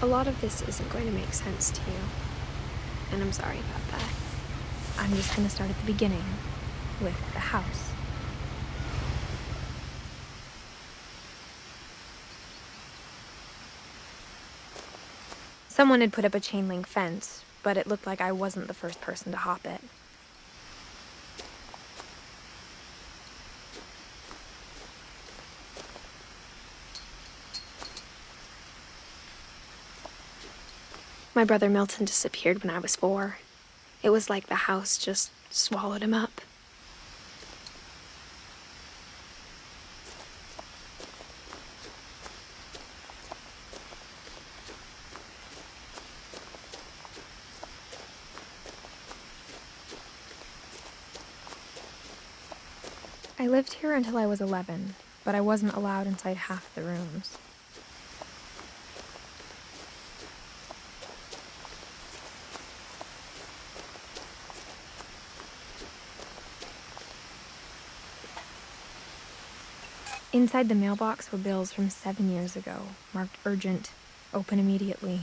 lot of this isn't going to make sense to you, and I'm sorry about that. I'm just gonna start at the beginning, with the house. Someone had put up a chain link fence, but it looked like I wasn't the first person to hop it. My brother Milton disappeared when I was 4. It was like the house just swallowed him up. I lived here until I was 11, but I wasn't allowed inside half the rooms. Inside the mailbox were bills from 7 years ago, marked urgent, open immediately.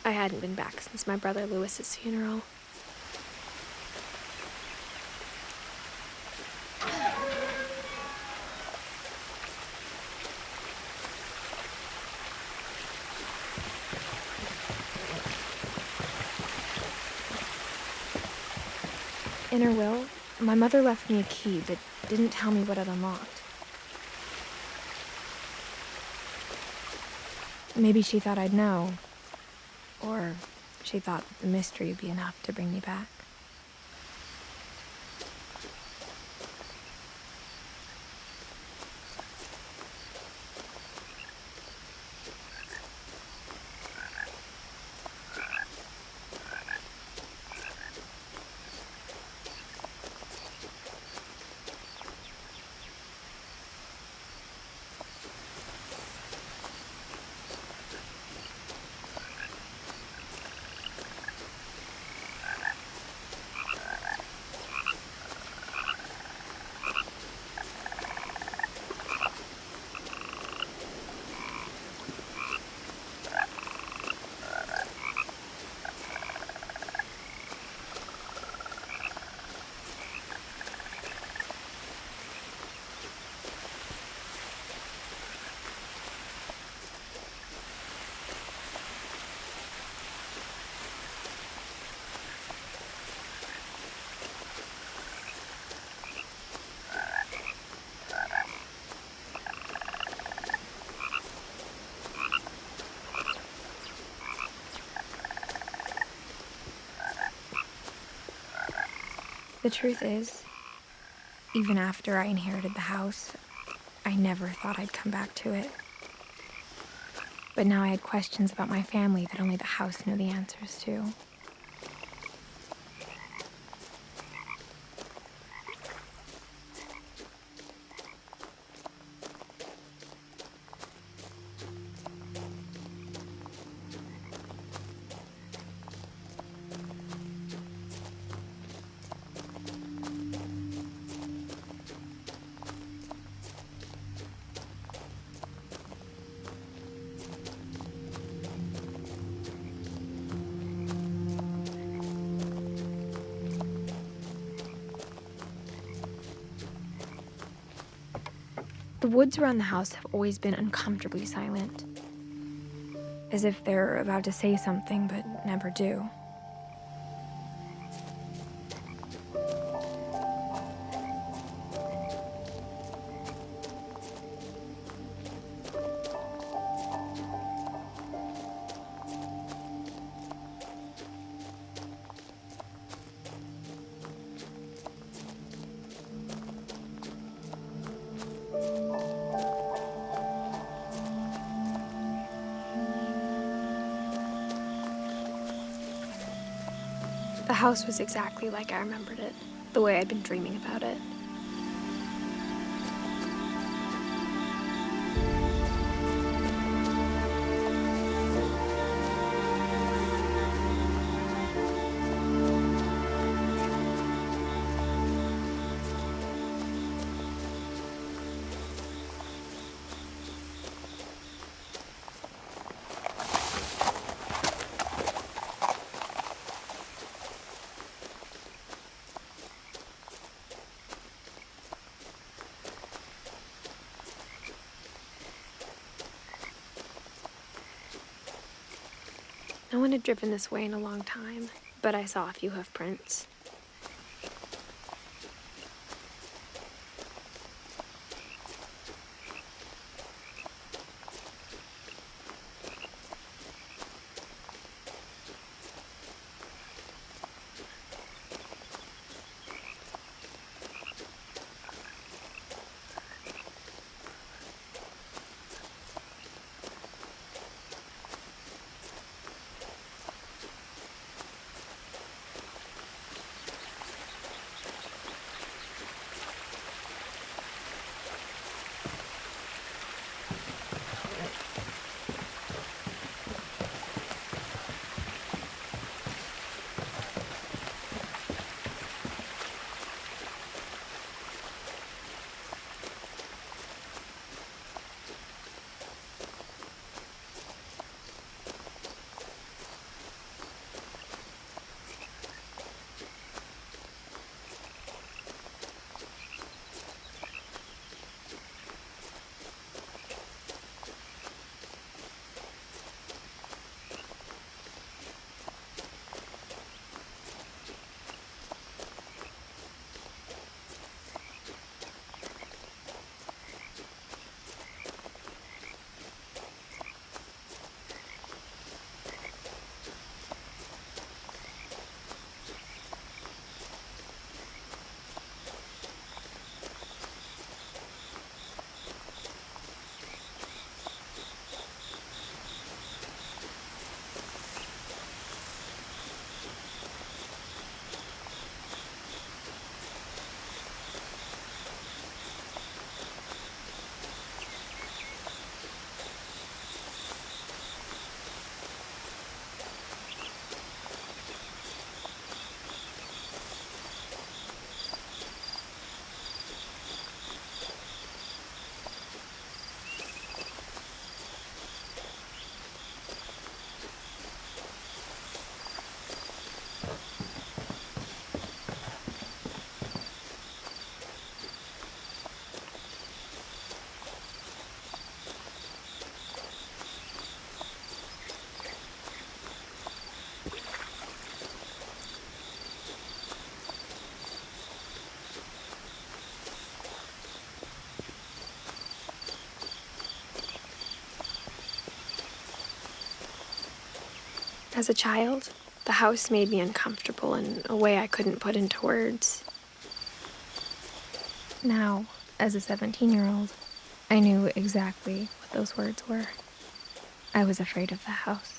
I hadn't been back since my brother Lewis's funeral. In her will, my mother left me a key but didn't tell me what it unlocked. Maybe she thought I'd know. Or she thought that the mystery would be enough to bring me back. The truth is, even after I inherited the house, I never thought I'd come back to it. But now I had questions about my family that only the house knew the answers to. The woods around the house have always been uncomfortably silent, as if they're about to say something but never do. The house was exactly like I remembered it, the way I'd been dreaming about it. No one had driven this way in a long time, but I saw a few hoof prints. As a child, the house made me uncomfortable in a way I couldn't put into words. Now, as a 17-year-old, I knew exactly what those words were. I was afraid of the house.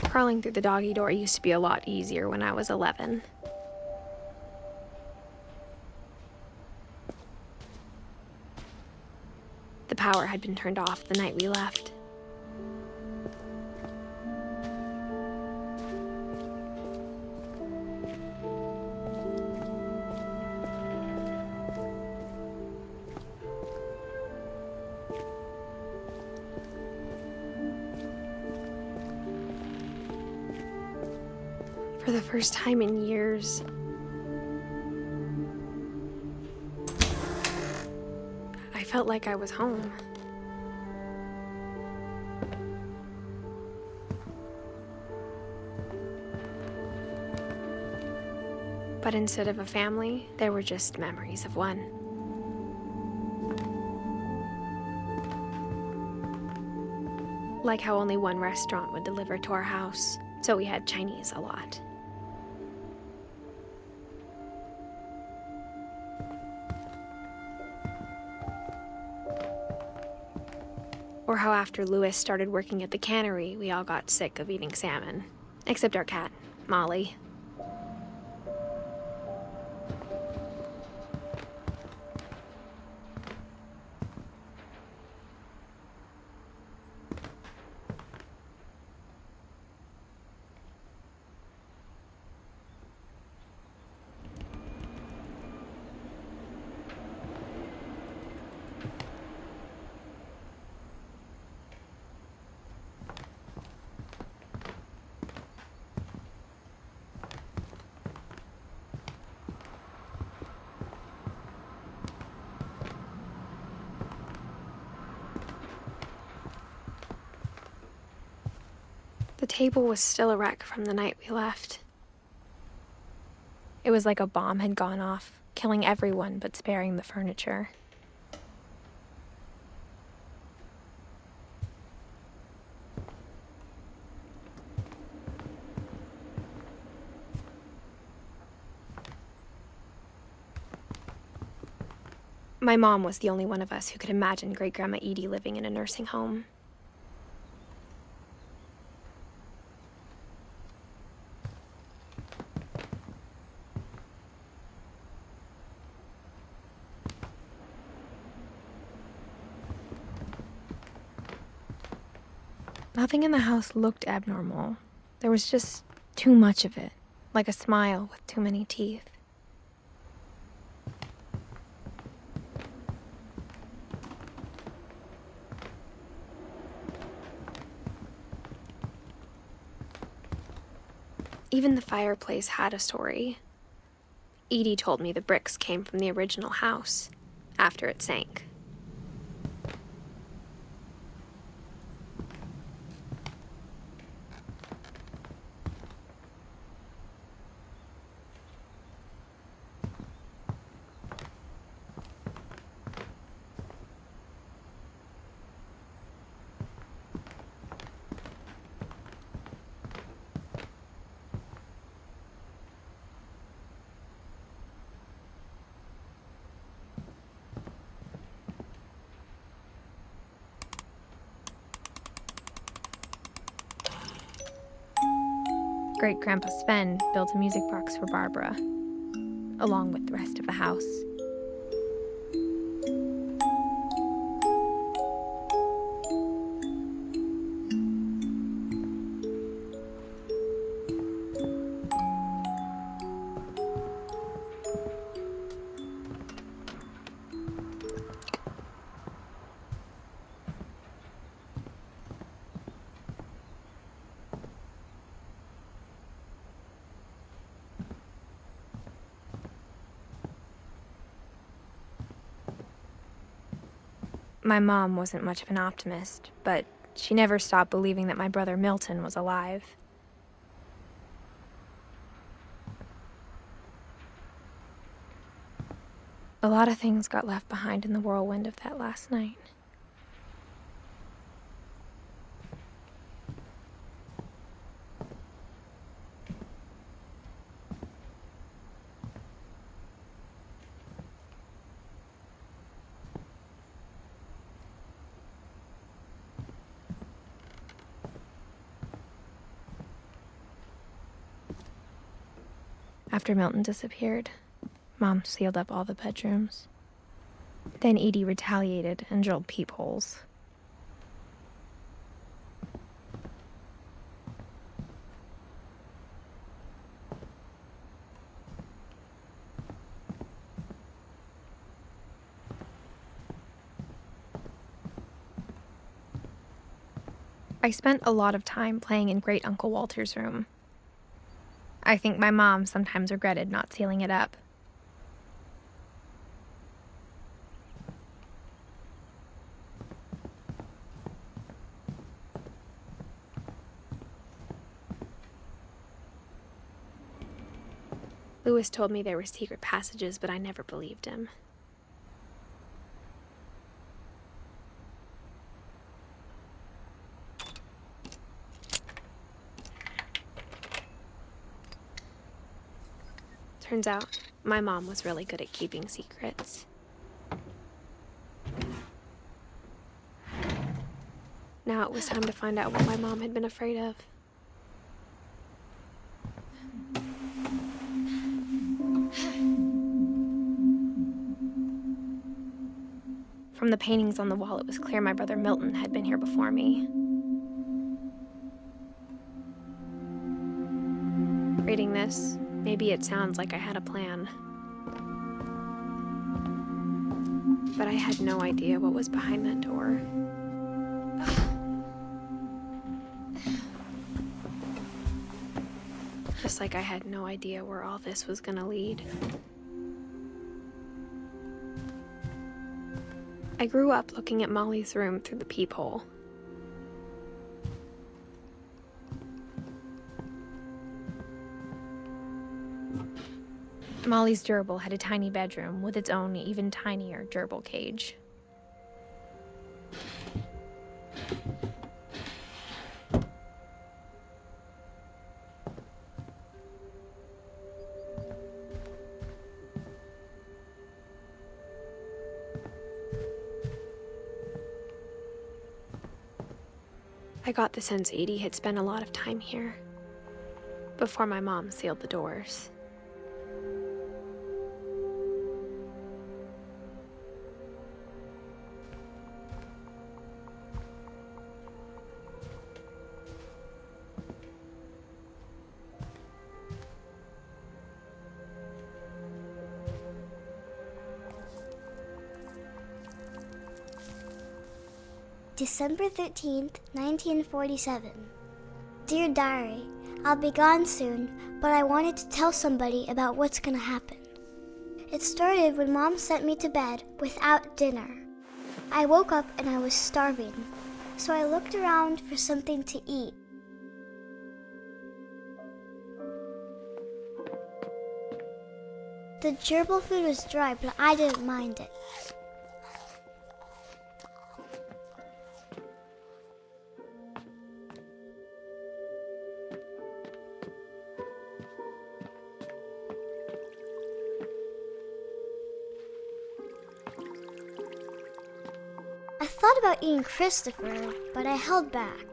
Crawling through the doggy door used to be a lot easier when I was 11. The power had been turned off the night we left. For the first time in years, I felt like I was home. But instead of a family, there were just memories of one. Like how only one restaurant would deliver to our house, so we had Chinese a lot. Or how after Louis started working at the cannery, we all got sick of eating salmon. Except our cat, Molly. The table was still a wreck from the night we left. It was like a bomb had gone off, killing everyone but sparing the furniture. My mom was the only one of us who could imagine Great-Grandma Edie living in a nursing home. Nothing in the house looked abnormal. There was just too much of it, like a smile with too many teeth. Even the fireplace had a story. Edie told me the bricks came from the original house, after it sank. Great-Grandpa Sven built a music box for Barbara, along with the rest of the house. My mom wasn't much of an optimist, but she never stopped believing that my brother Milton was alive. A lot of things got left behind in the whirlwind of that last night. After Milton disappeared, Mom sealed up all the bedrooms. Then Edie retaliated and drilled peepholes. I spent a lot of time playing in Great Uncle Walter's room. I think my mom sometimes regretted not sealing it up. Lewis told me there were secret passages, but I never believed him. Turns out, my mom was really good at keeping secrets. Now it was time to find out what my mom had been afraid of. From the paintings on the wall, it was clear my brother Milton had been here before me. Reading this, maybe it sounds like I had a plan. But I had no idea what was behind that door. Just like I had no idea where all this was gonna lead. I grew up looking at Molly's room through the peephole. Molly's gerbil had a tiny bedroom with its own even tinier gerbil cage. I got the sense Edie had spent a lot of time here before my mom sealed the doors. December 13th, 1947. Dear Diary, I'll be gone soon, but I wanted to tell somebody about what's gonna happen. It started when Mom sent me to bed without dinner. I woke up and I was starving, so I looked around for something to eat. The gerbil food was dry, but I didn't mind it. I thought about eating Christopher, but I held back.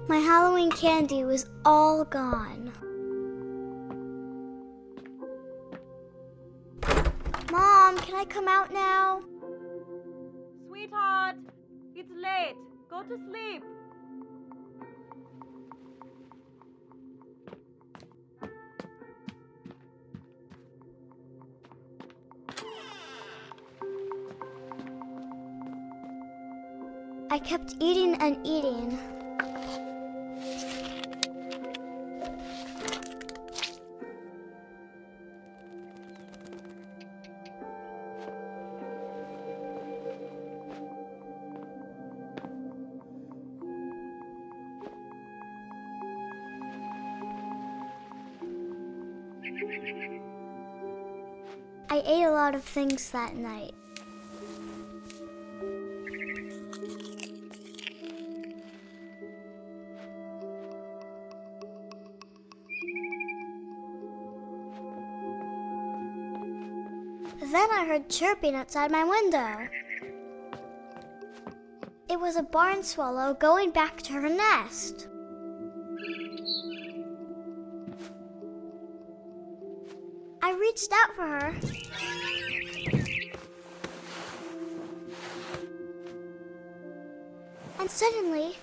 My Halloween candy was all gone. Mom, can I come out now? Sweetheart, it's late. Go to sleep. I kept eating and eating. I ate a lot of things that night. Then I heard chirping outside my window. It was a barn swallow going back to her nest. I reached out for her. And suddenly,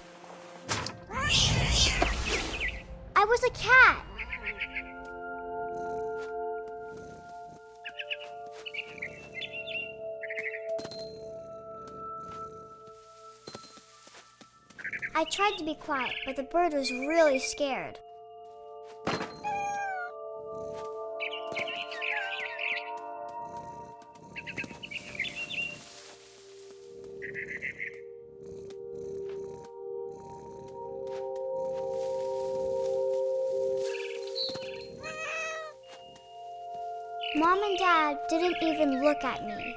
I was a cat. I tried to be quiet, but the bird was really scared. Mom and Dad didn't even look at me.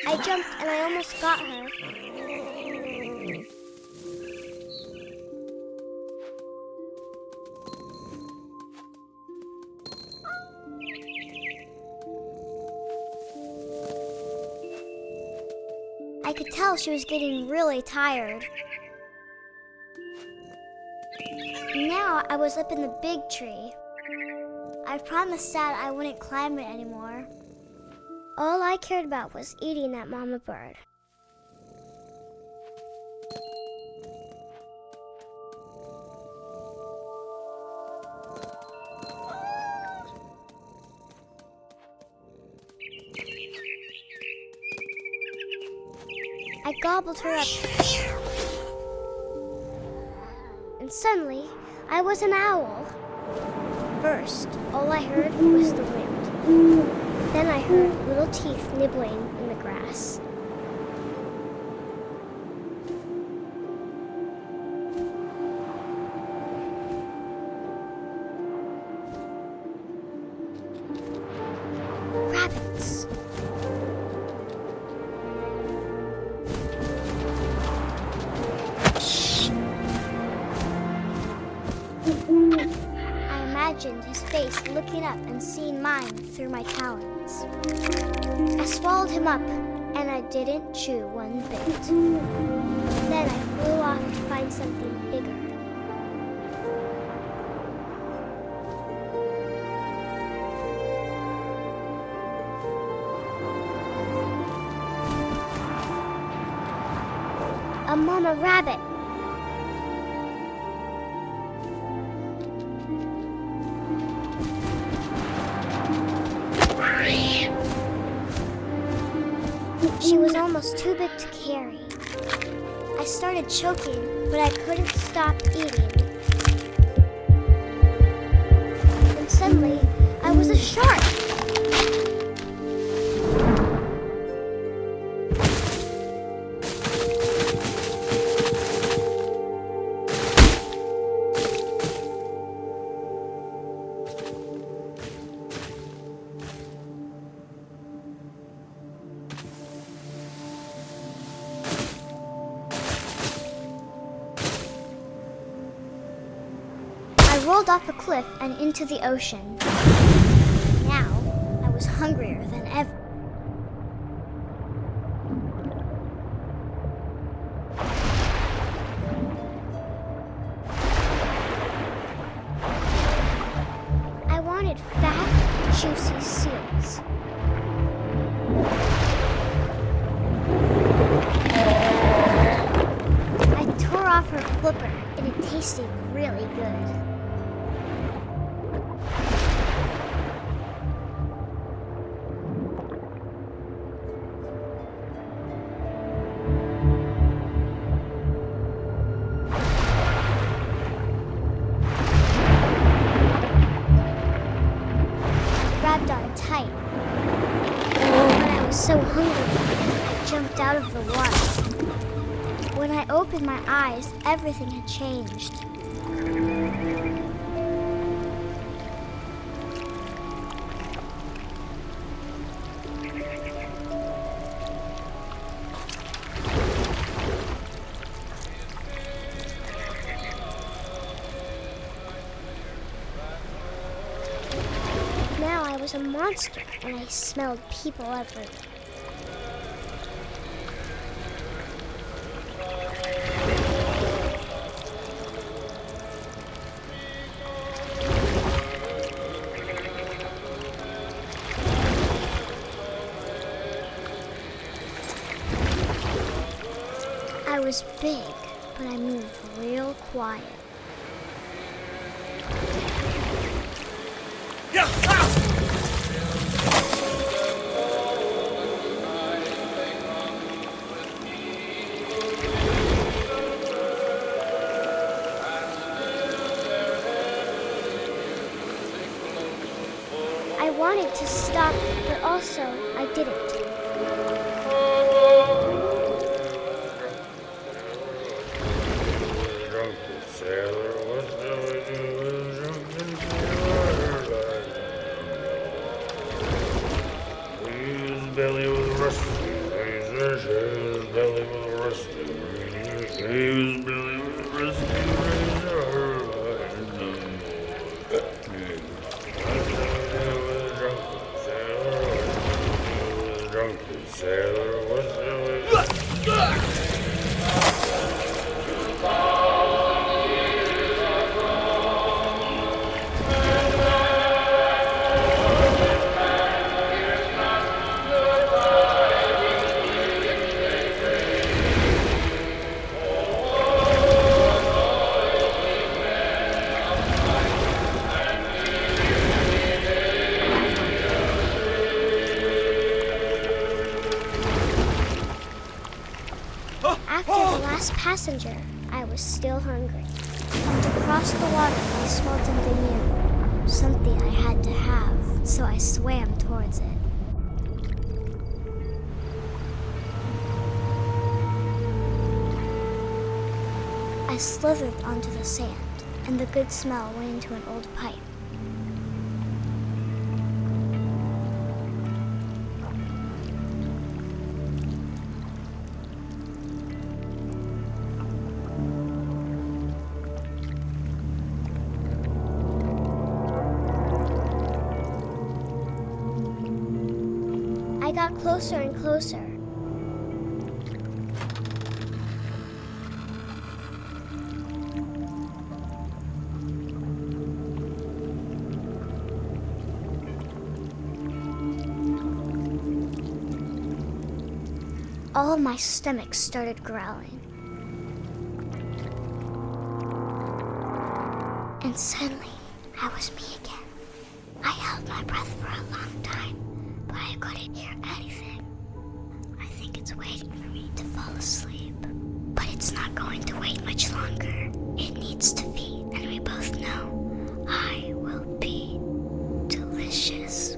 I jumped and I almost got her. I could tell she was getting really tired. Now I was up in the big tree. I promised Dad I wouldn't climb it anymore. All I cared about was eating that mama bird. I gobbled her up. And suddenly, I was an owl. First, all I heard was the wind. Then I heard little teeth nibbling in the grass. Rabbits. I imagined his face looking up and seeing mine through my talons. I swallowed him up, and I didn't chew one bit. Then I flew off to find something bigger. A mama rabbit. She was almost too big to carry. I started choking, but I couldn't stop eating. And suddenly, I was a shark. I rolled off a cliff and into the ocean. Now, I was hungrier than ever. I wanted fat, juicy seals. I tore off her flipper, and it tasted really good. Grabbed on tight. But I was so hungry, I jumped out of the water. When I opened my eyes, everything had changed. Now I was a monster, and I smelled people everywhere. I was big, but I moved real quiet. I wanted to stop, but also I didn't. Belly was rusty razor, his belly was rusty razor, his belly was rusty razor. Drunken sailor was last passenger, I was still hungry. And across the water, I smelled something new. Something I had to have, so I swam towards it. I slithered onto the sand, and the good smell went into an old pipe. I got closer and closer. All of my stomach started growling. And suddenly, I was me again. I held my breath for a long time, but I couldn't hear anything. I think it's waiting for me to fall asleep. But it's not going to wait much longer. It needs to feed, and we both know I will be delicious.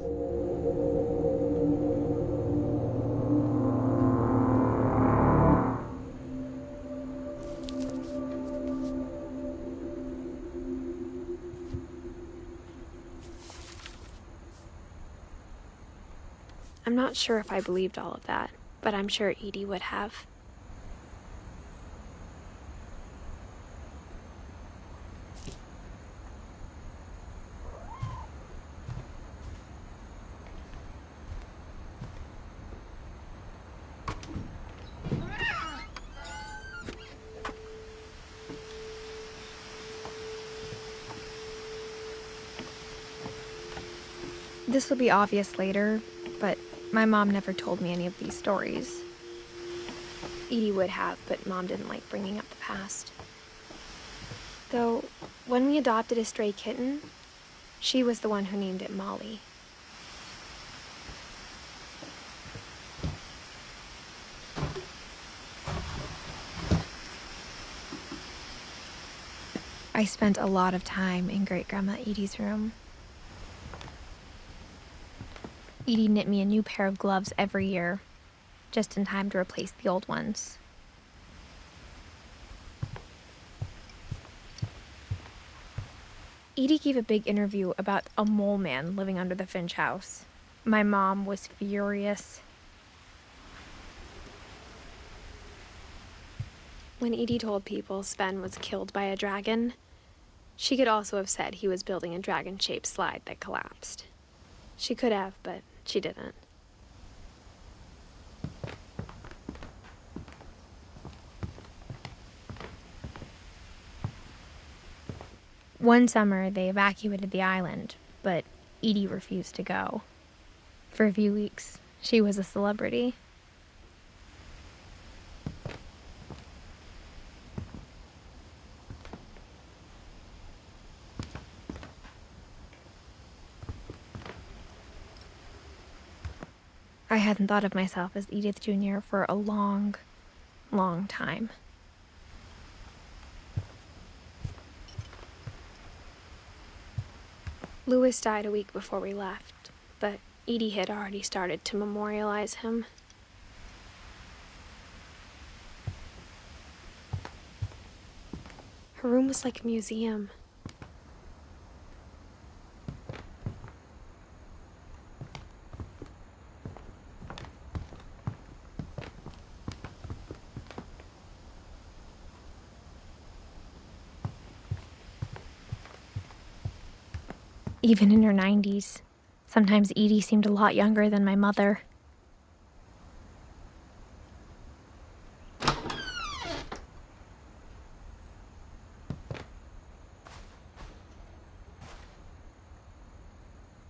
I'm not sure if I believed all of that, but I'm sure Edie would have. This will be obvious later, but my mom never told me any of these stories. Edie would have, but Mom didn't like bringing up the past. Though, when we adopted a stray kitten, she was the one who named it Molly. I spent a lot of time in Great-Grandma Edie's room. Edie knit me a new pair of gloves every year, just in time to replace the old ones. Edie gave a big interview about a mole man living under the Finch house. My mom was furious. When Edie told people Sven was killed by a dragon, she could also have said he was building a dragon-shaped slide that collapsed. She could have, but she didn't. One summer, they evacuated the island, but Edie refused to go. For a few weeks, she was a celebrity. I hadn't thought of myself as Edith Jr. for a long, long time. Louis died a week before we left, but Edie had already started to memorialize him. Her room was like a museum. Even in her 90s, sometimes Edie seemed a lot younger than my mother.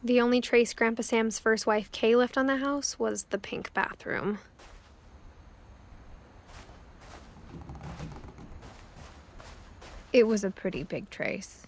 The only trace Grandpa Sam's first wife, Kay, left on the house was the pink bathroom. It was a pretty big trace.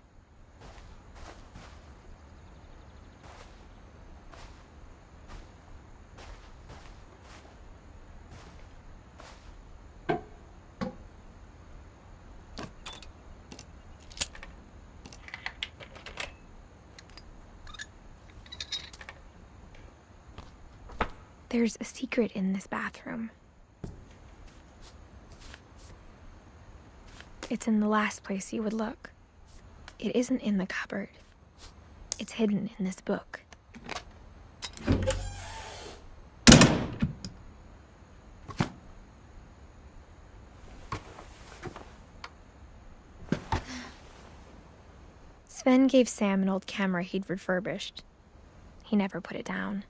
There's a secret in this bathroom. It's in the last place you would look. It isn't in the cupboard. It's hidden in this book. Sven gave Sam an old camera he'd refurbished. He never put it down.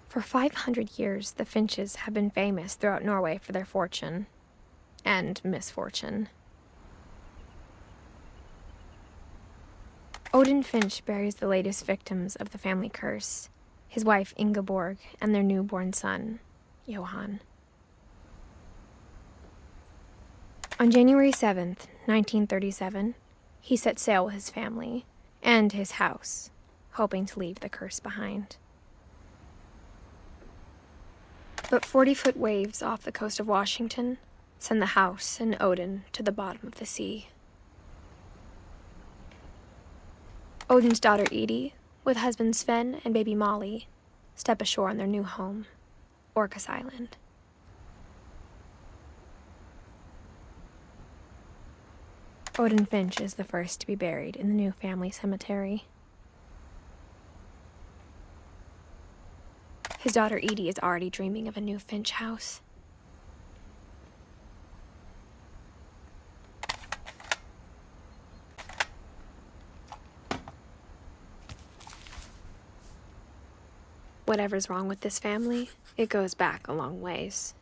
For 500 years, the Finches have been famous throughout Norway for their fortune and misfortune. Odin Finch buries the latest victims of the family curse, his wife Ingeborg and their newborn son, Johan. On January 7th, 1937, he set sail with his family and his house, hoping to leave the curse behind. But 40-foot waves off the coast of Washington send the house and Odin to the bottom of the sea. Odin's daughter Edie, with husband Sven and baby Molly, step ashore on their new home, Orcas Island. Odin Finch is the first to be buried in the new family cemetery. His daughter Edie is already dreaming of a new Finch house. Whatever's wrong with this family, it goes back a long ways.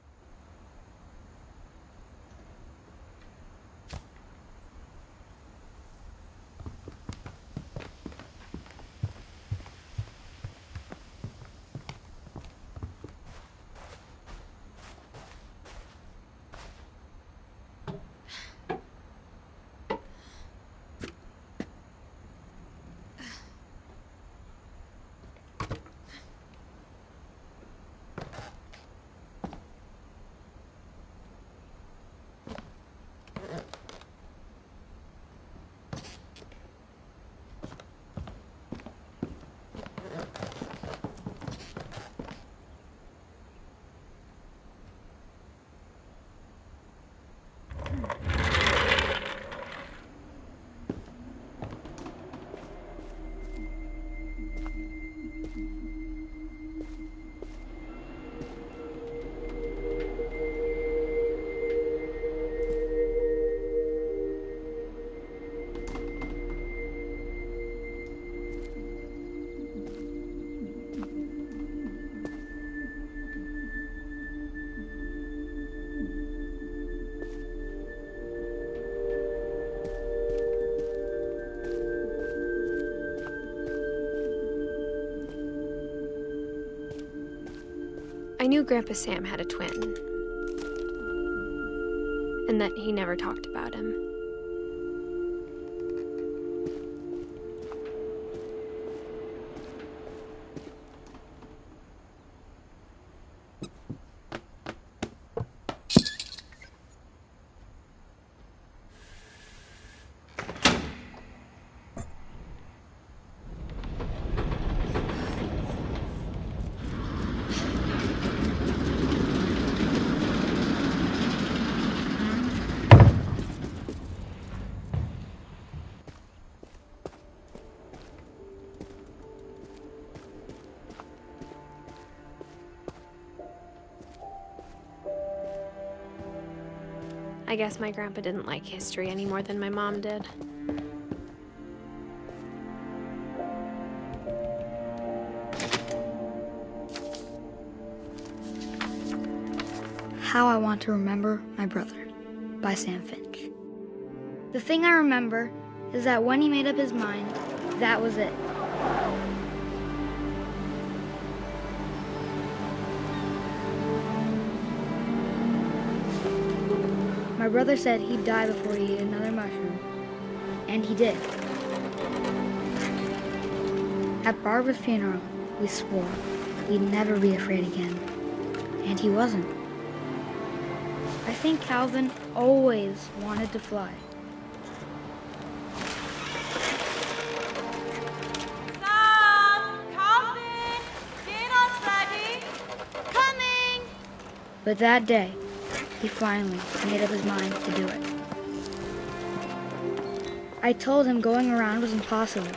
I knew Grandpa Sam had a twin, and that he never talked about him. I guess my grandpa didn't like history any more than my mom did. How I Want to Remember My Brother by Sam Finch. The thing I remember is that when he made up his mind, that was it. My brother said he'd die before he ate another mushroom, And he did. At Barbara's funeral, we swore we'd never be afraid again. And he wasn't. I think Calvin always wanted to fly. Sam! Calvin! Dinner's ready! Coming! But that day, he finally made up his mind to do it. I told him going around was impossible.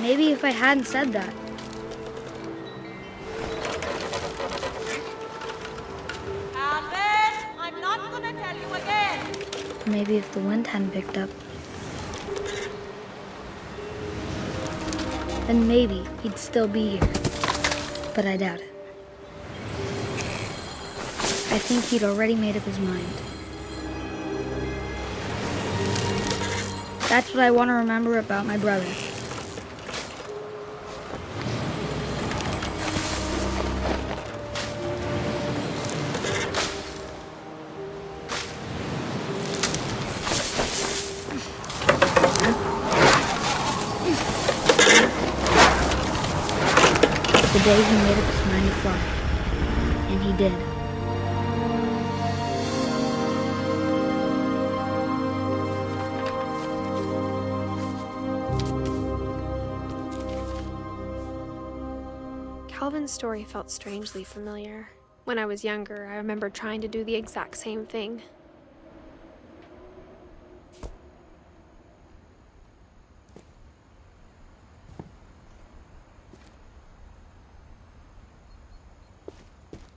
Maybe if I hadn't said that, Calvin! I'm not gonna tell you again! maybe if the wind hadn't picked up, then maybe he'd still be here. But I doubt it. I think he'd already made up his mind. That's what I want to remember about my brother. The day he made up his mind to fly. And he did. Calvin's story felt strangely familiar. When I was younger, I remember trying to do the exact same thing.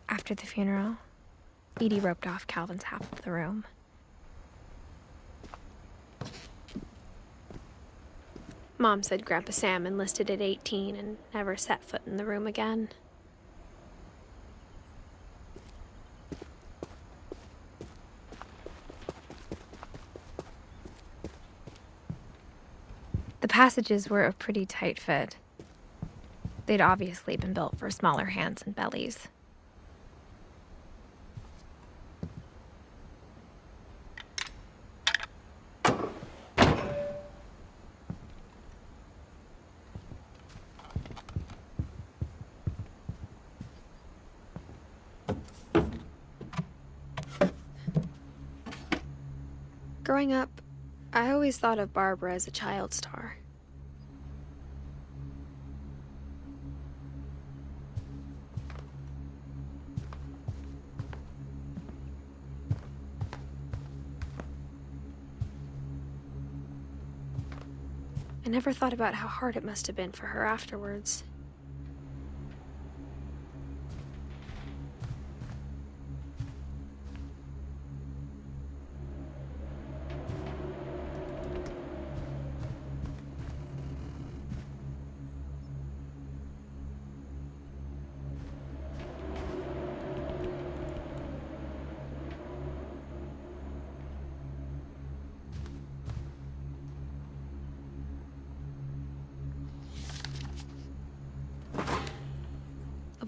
After the funeral, Edie roped off Calvin's half of the room. Mom said Grandpa Sam enlisted at 18 and never set foot in the room again. The passages were a pretty tight fit. They'd obviously been built for smaller hands and bellies. Growing up, I always thought of Barbara as a child star. I never thought about how hard it must have been for her afterwards.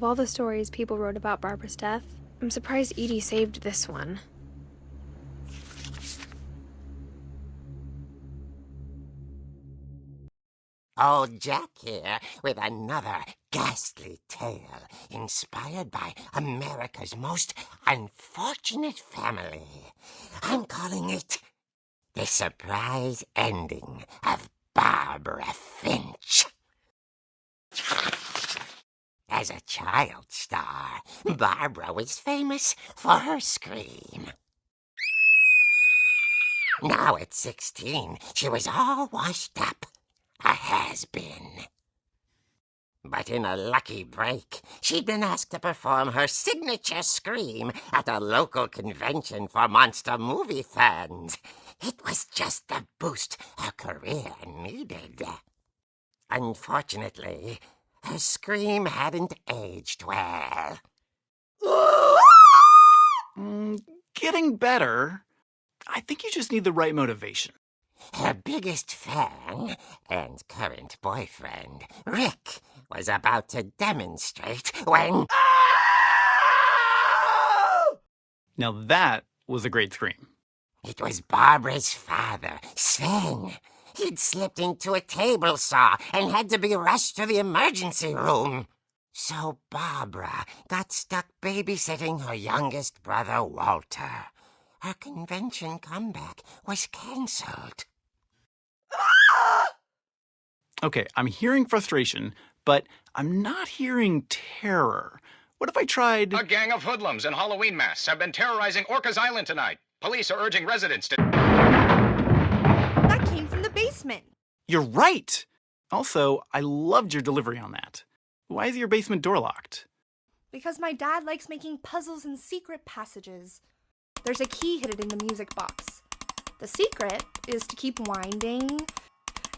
Of all the stories people wrote about Barbara's death, I'm surprised Edie saved this one. Old Jack here with another ghastly tale inspired by America's most unfortunate family. I'm calling it The Surprise Ending of Barbara Finch. As a child star, Barbara was famous for her scream. Now at 16, she was all washed up. A has-been. But in a lucky break, she'd been asked to perform her signature scream at a local convention for monster movie fans. It was just the boost her career needed. Unfortunately, her scream hadn't aged well. Getting better. I think you just need the right motivation. Her biggest fan and current boyfriend, Rick, was about to demonstrate when... Now that was a great scream? It was Barbara's father, Sven. He'd slipped into a table saw and had to be rushed to the emergency room. So Barbara got stuck babysitting her youngest brother, Walter. Her convention comeback was cancelled. Okay, I'm hearing frustration, but I'm not hearing terror. What if I tried... A gang of hoodlums in Halloween masks have been terrorizing Orcas Island tonight. Police are urging residents to... That came from the basement. You're right! Also, I loved your delivery on that. Why is your basement door locked? Because my dad likes making puzzles and secret passages. There's a key hidden in the music box. The secret is to keep winding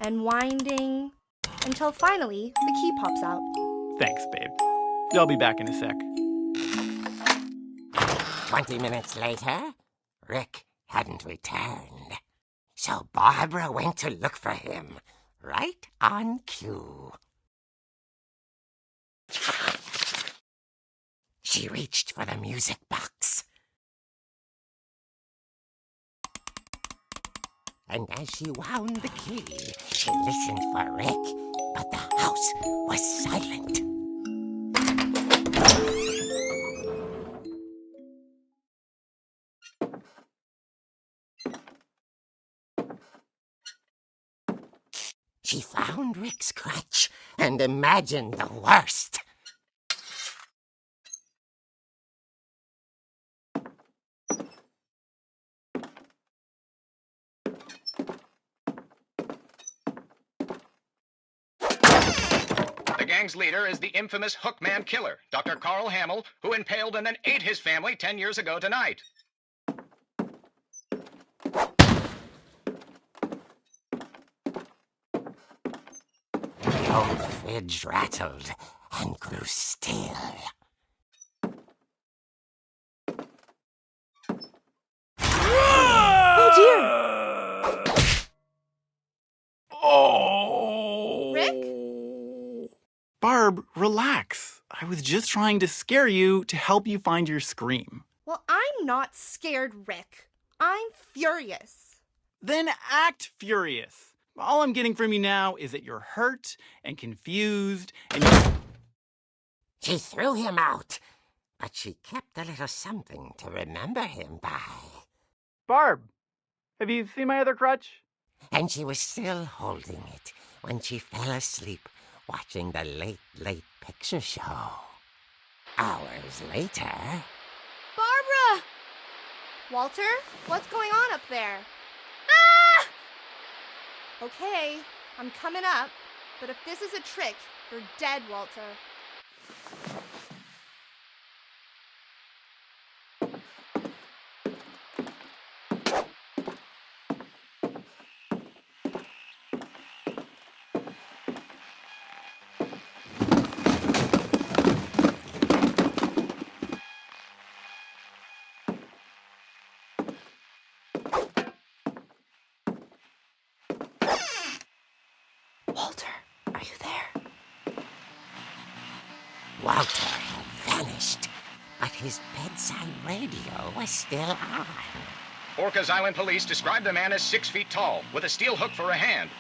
and winding until finally the key pops out. Thanks, babe. I'll be back in a sec. 20 minutes later, Rick hadn't returned. So Barbara went to look for him, right on cue. She reached for the music box. And as she wound the key, she listened for Rick, but the house was silent. She found Rick's crutch and imagined the worst. The gang's leader is the infamous Hookman killer, Dr. Carl Hamill, who impaled and then ate his family 10 years ago tonight. The old fridge rattled and grew still. Oh dear! Oh! Rick? Barb, relax. I was just trying to scare you to help you find your scream. Well, I'm not scared, Rick. I'm furious. Then act furious. All I'm getting from you now is that you're hurt and confused and She threw him out, but she kept a little something to remember him by. Barb, have you seen my other crutch? And she was still holding it when she fell asleep watching the Late Late Picture Show. Hours later... Barbara! Walter, what's going on up there? Okay, I'm coming up, but if this is a trick, you're dead, Walter. Walter, are you there? Walter had vanished, but his bedside radio was still on. Orcas Island police describe the man as 6 feet tall, with a steel hook for a hand.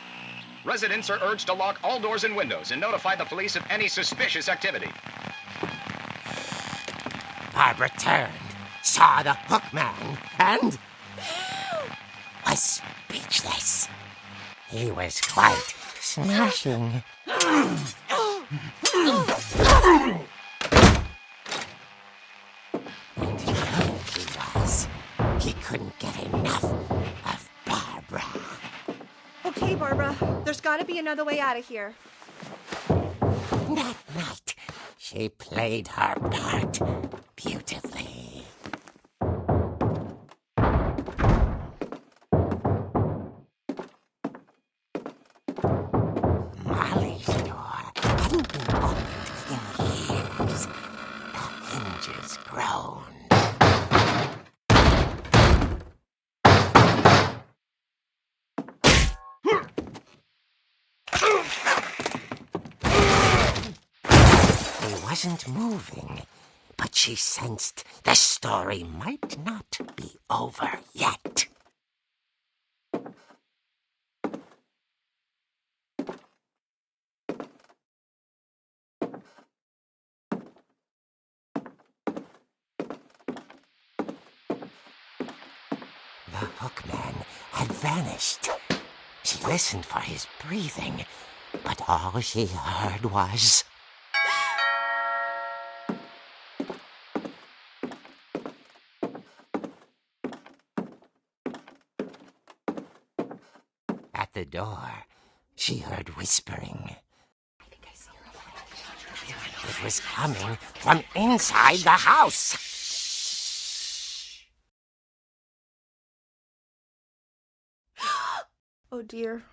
Residents are urged to lock all doors and windows and notify the police of any suspicious activity. Barbara turned, saw the hook man, and was speechless. He was quite smashing. And here he was. He couldn't get enough of Barbara. Okay, Barbara, there's gotta be another way out of here. That night, she played her part beautifully. Molly's door hadn't been opened in years. The hinges groaned. He wasn't moving, but but she sensed the story might not be over yet. The hookman had vanished. She listened for his breathing, but all she heard was... At the door, she heard whispering. It was coming from inside the house. Oh dear.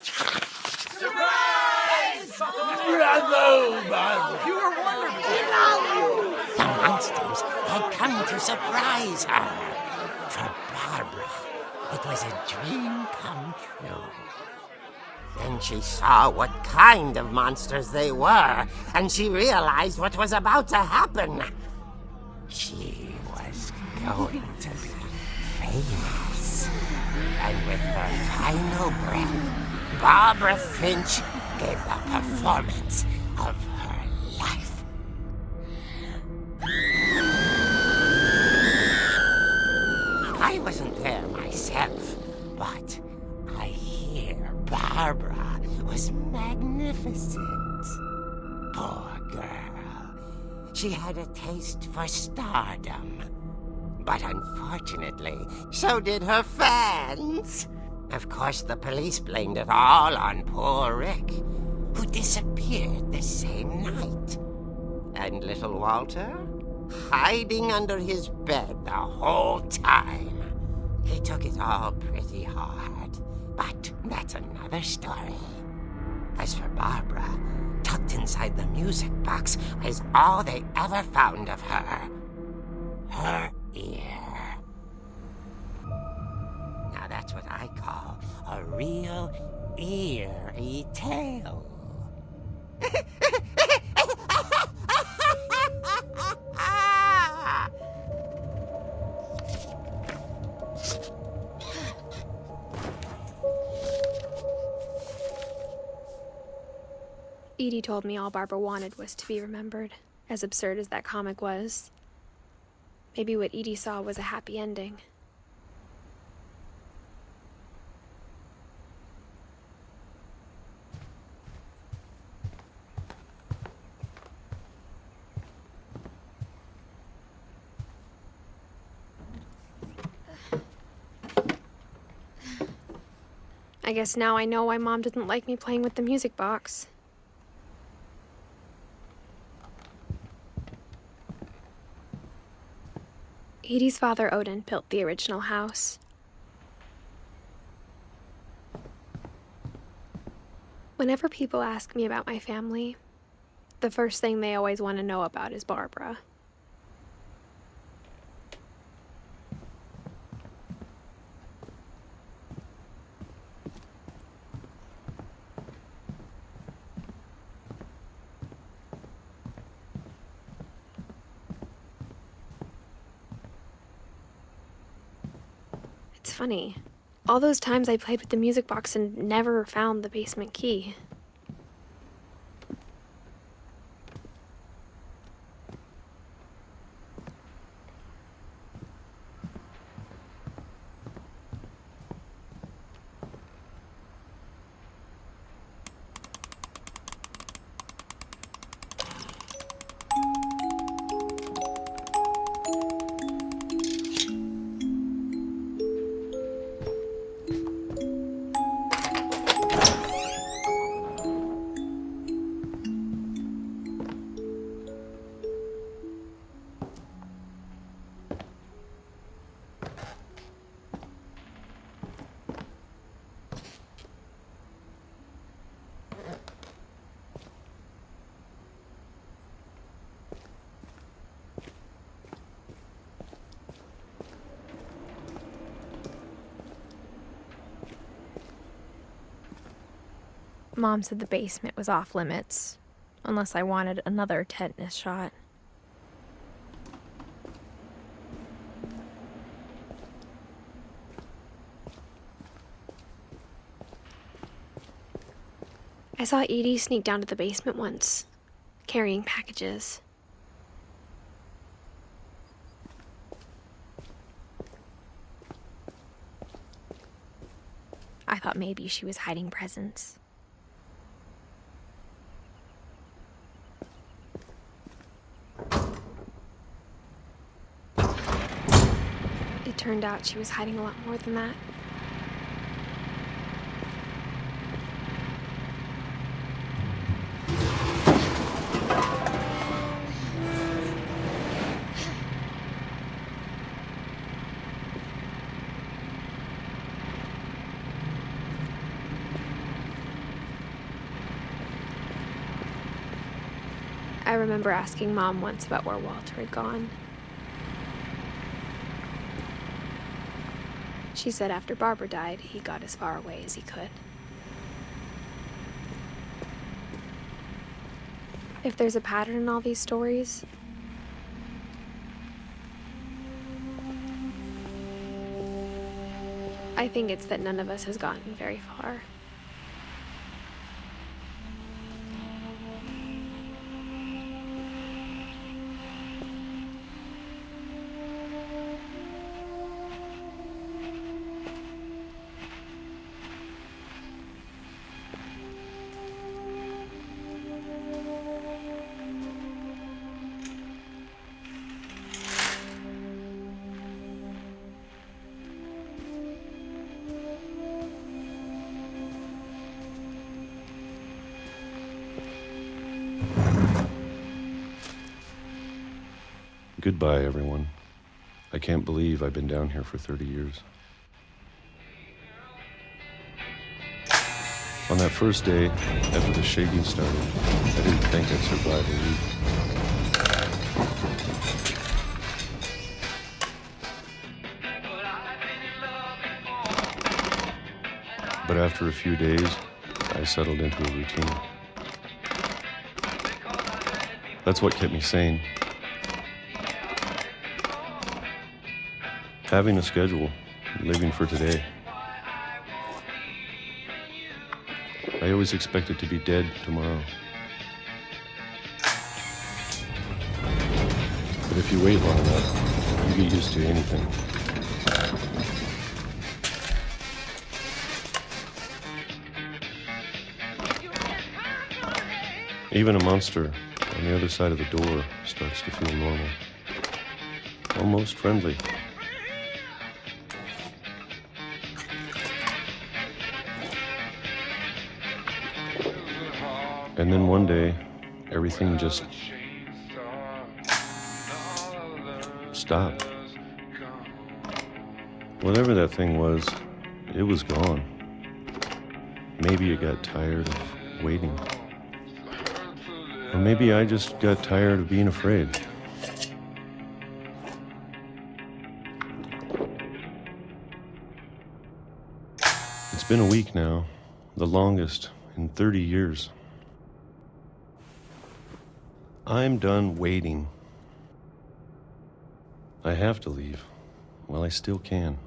The monsters had come to surprise her. For Barbara, it was a dream come true. Then she saw what kind of monsters they were, and she realized what was about to happen. She was going to be famous. And with her final breath, Barbara Finch gave the performance of her life. I wasn't there myself, but I hear Barbara was magnificent. Poor girl. She had a taste for stardom. But unfortunately, so did her fans. Of course, the police blamed it all on poor Rick, who disappeared the same night. And little Walter, hiding under his bed the whole time. He took it all pretty hard, but that's another story. As for Barbara, tucked inside the music box is all they ever found of her. Her ear. Now that's what I call a real eerie tale. Edie told me all Barbara wanted was to be remembered, as absurd as that comic was. Maybe what Edie saw was a happy ending. I guess now I know why Mom didn't like me playing with the music box. Edie's father, Odin, built the original house. Whenever people ask me about my family, the first thing they always want to know about is Barbara. It's funny. All those times I played with the music box and never found the basement key. Mom said the basement was off limits, Unless I wanted another tetanus shot. I saw Edie sneak down to the basement once, carrying packages. I thought maybe she was hiding presents. It turned out she was hiding a lot more than that. I remember asking Mom once about where Walter had gone. She said after Barbara died, he got as far away as he could. If there's a pattern in all these stories, I think it's that none of us has gotten very far. Goodbye, everyone. I can't believe I've been down here for 30 years. On that first day, after the shaking started, I didn't think I'd survive a week. But after a few days, I settled into a routine. That's what kept me sane. Having a schedule, living for today. I always expected to be dead tomorrow. But if you wait long enough, you get used to anything. Even a monster on the other side of the door starts to feel normal. Almost friendly. And then one day, everything just stopped. Whatever that thing was, it was gone. Maybe it got tired of waiting. Or maybe I just got tired of being afraid. It's been a week now, the longest in 30 years. I'm done waiting. I have to leave while I still can.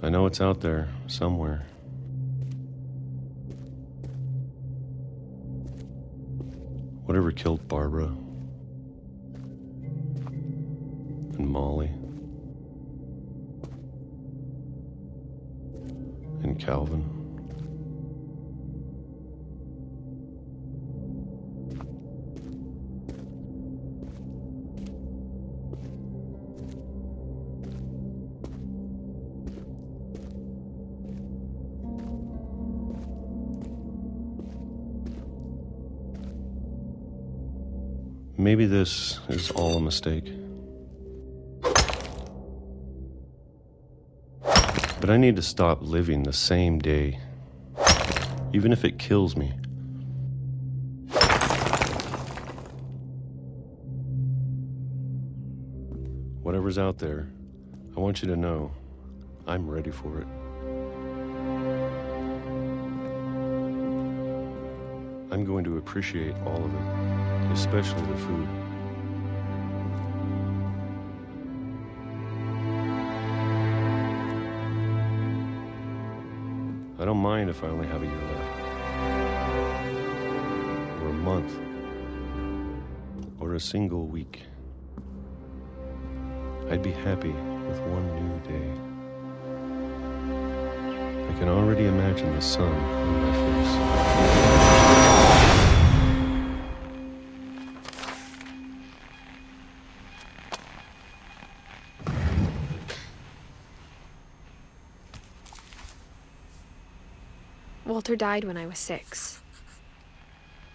I know it's out there somewhere. Whatever killed Barbara and Molly and Calvin. Maybe this is all a mistake. But I need to stop living the same day, even if it kills me. Whatever's out there, I want you to know I'm ready for it. I'm going to appreciate all of it, especially the food. I don't mind if I only have a year left, or a month, or a single week. I'd be happy with one new day. I can already imagine the sun on my face. Walter died when I was 6.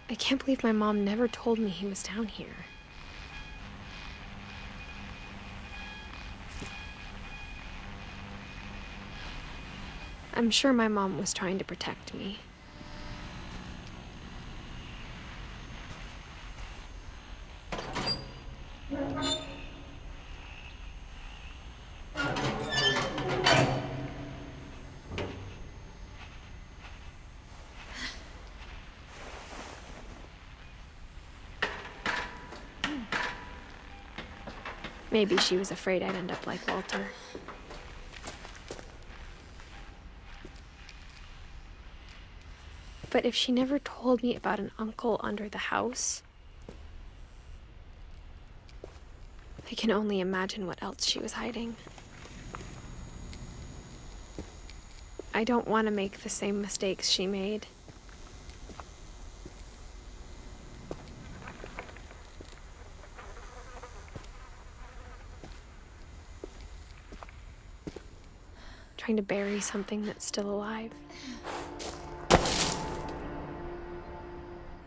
I can't believe my mom never told me he was down here. I'm sure my mom was trying to protect me. Maybe she was afraid I'd end up like Walter. But if she never told me about an uncle under the house, I can only imagine what else she was hiding. I don't want to make the same mistakes she made. Trying to bury something that's still alive.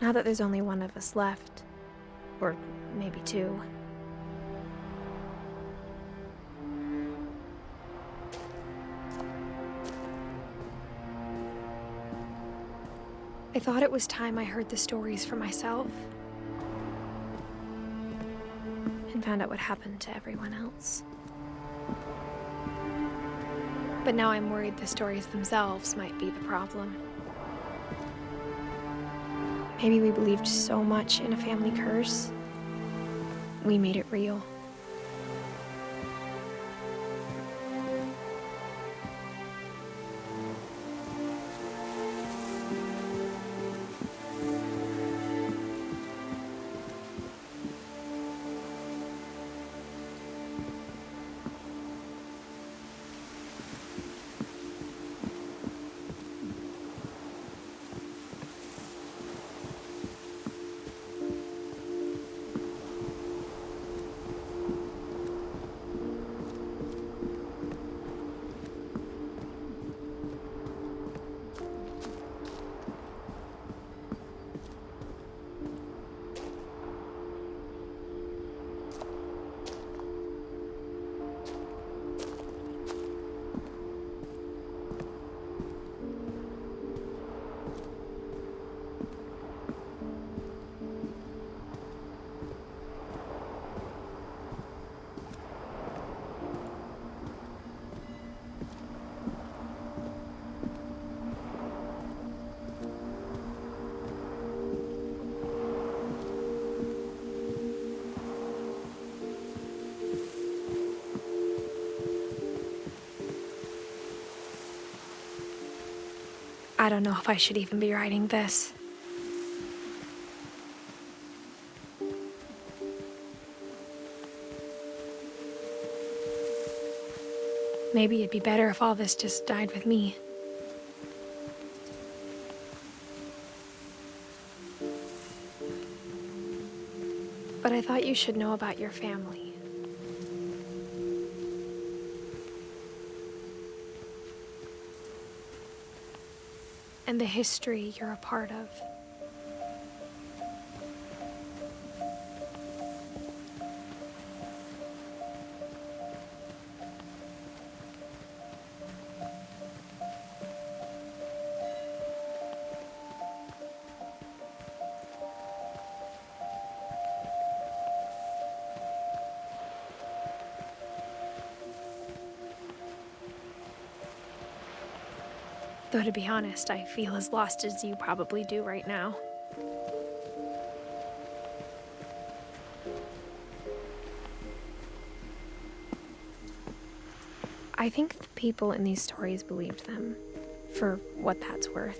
Now that there's only one of us left, or maybe 2. I thought it was time I heard the stories for myself and found out what happened to everyone else. But now I'm worried the stories themselves might be the problem. Maybe we believed so much in a family curse, we made it real. I don't know if I should even be writing this. Maybe it'd be better if all this just died with me. But I thought you should know about your family. And the history you're a part of. Though to be honest, I feel as lost as you probably do right now. I think the people in these stories believed them, for what that's worth.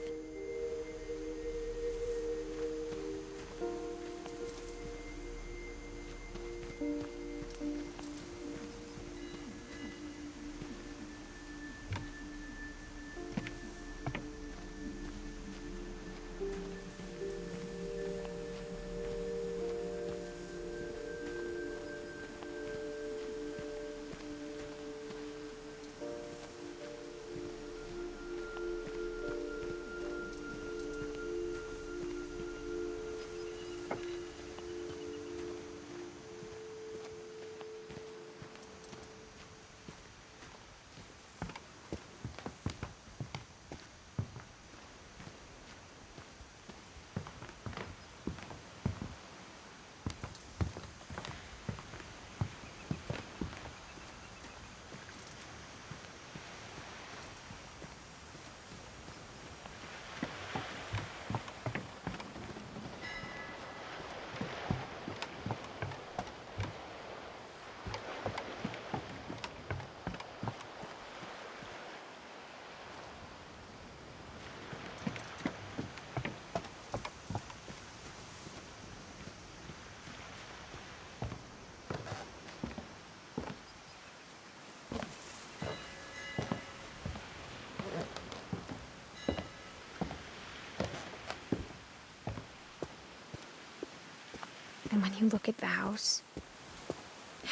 And when you look at the house,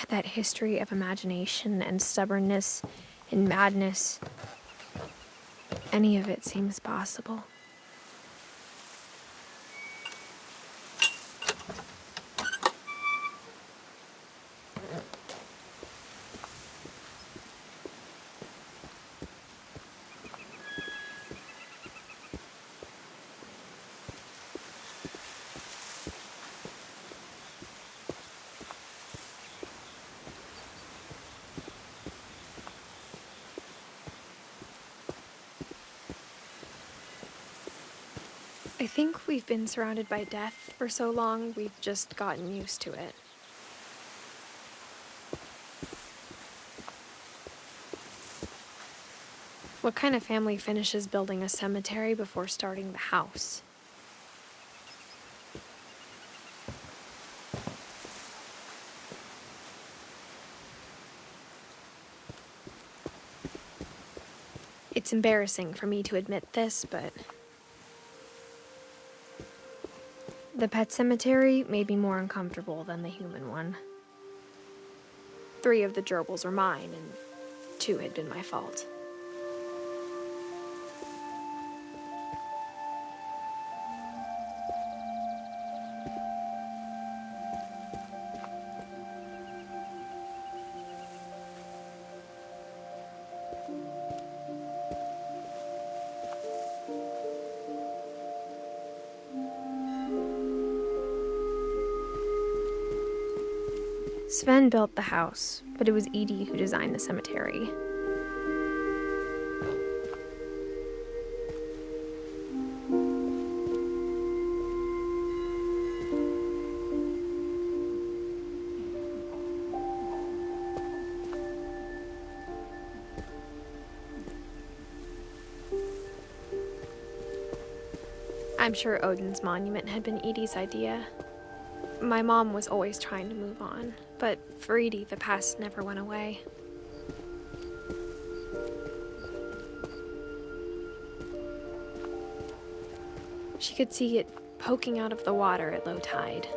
that history of imagination and stubbornness and madness, any of it seems possible. I think we've been surrounded by death for so long, we've just gotten used to it. What kind of family finishes building a cemetery before starting the house? It's embarrassing for me to admit this, but the pet cemetery made me more uncomfortable than the human one. 3 of the gerbils were mine, and 2 had been my fault. Sven built the house, but it was Edie who designed the cemetery. I'm sure Odin's monument had been Edie's idea. My mom was always trying to move on, but for Edie, the past never went away. She could see it poking out of the water at low tide.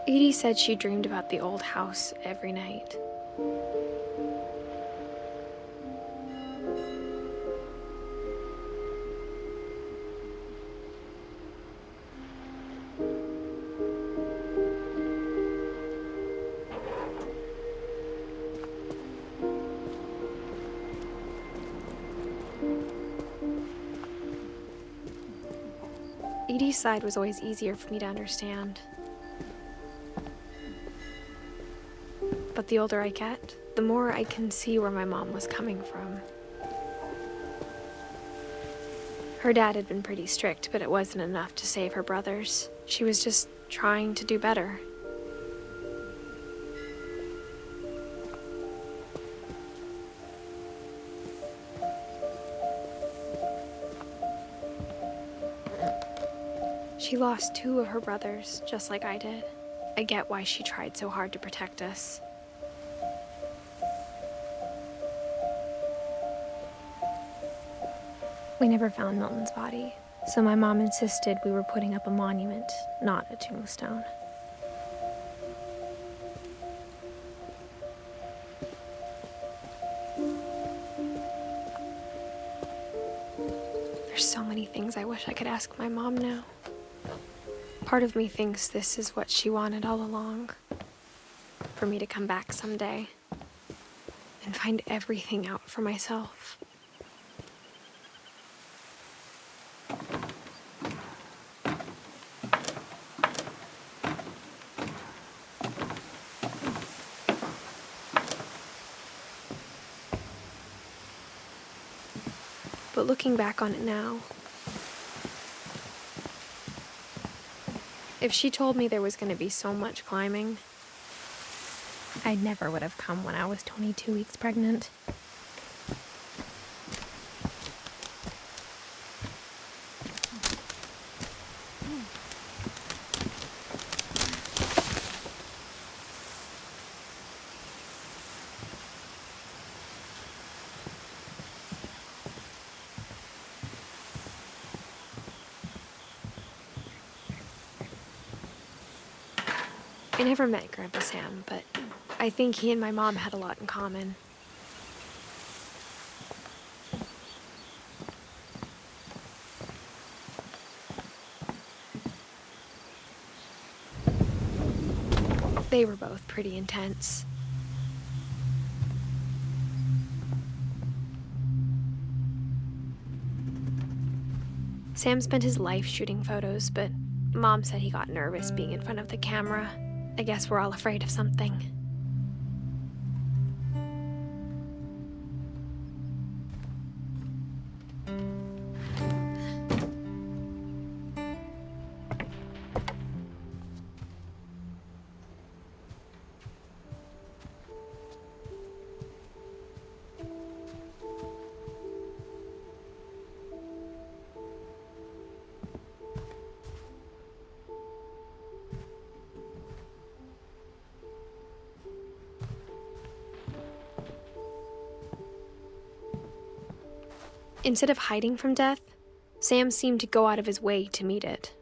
Edie said she dreamed about the old house every night. Edie's side was always easier for me to understand. But the older I get, the more I can see where my mom was coming from. Her dad had been pretty strict, but it wasn't enough to save her brothers. She was just trying to do better. She lost 2 of her brothers, just like I did. I get why she tried so hard to protect us. We never found Milton's body, so my mom insisted we were putting up a monument, not a tombstone. There's so many things I wish I could ask my mom now. Part of me thinks this is what she wanted all along. For me to come back someday and find everything out for myself. But looking back on it now, if she told me there was going to be so much climbing, I never would have come when I was 22 weeks pregnant. I never met Grandpa Sam, but I think he and my mom had a lot in common. They were both pretty intense. Sam spent his life shooting photos, but Mom said he got nervous being in front of the camera. I guess we're all afraid of something. Instead of hiding from death, Sam seemed to go out of his way to meet it.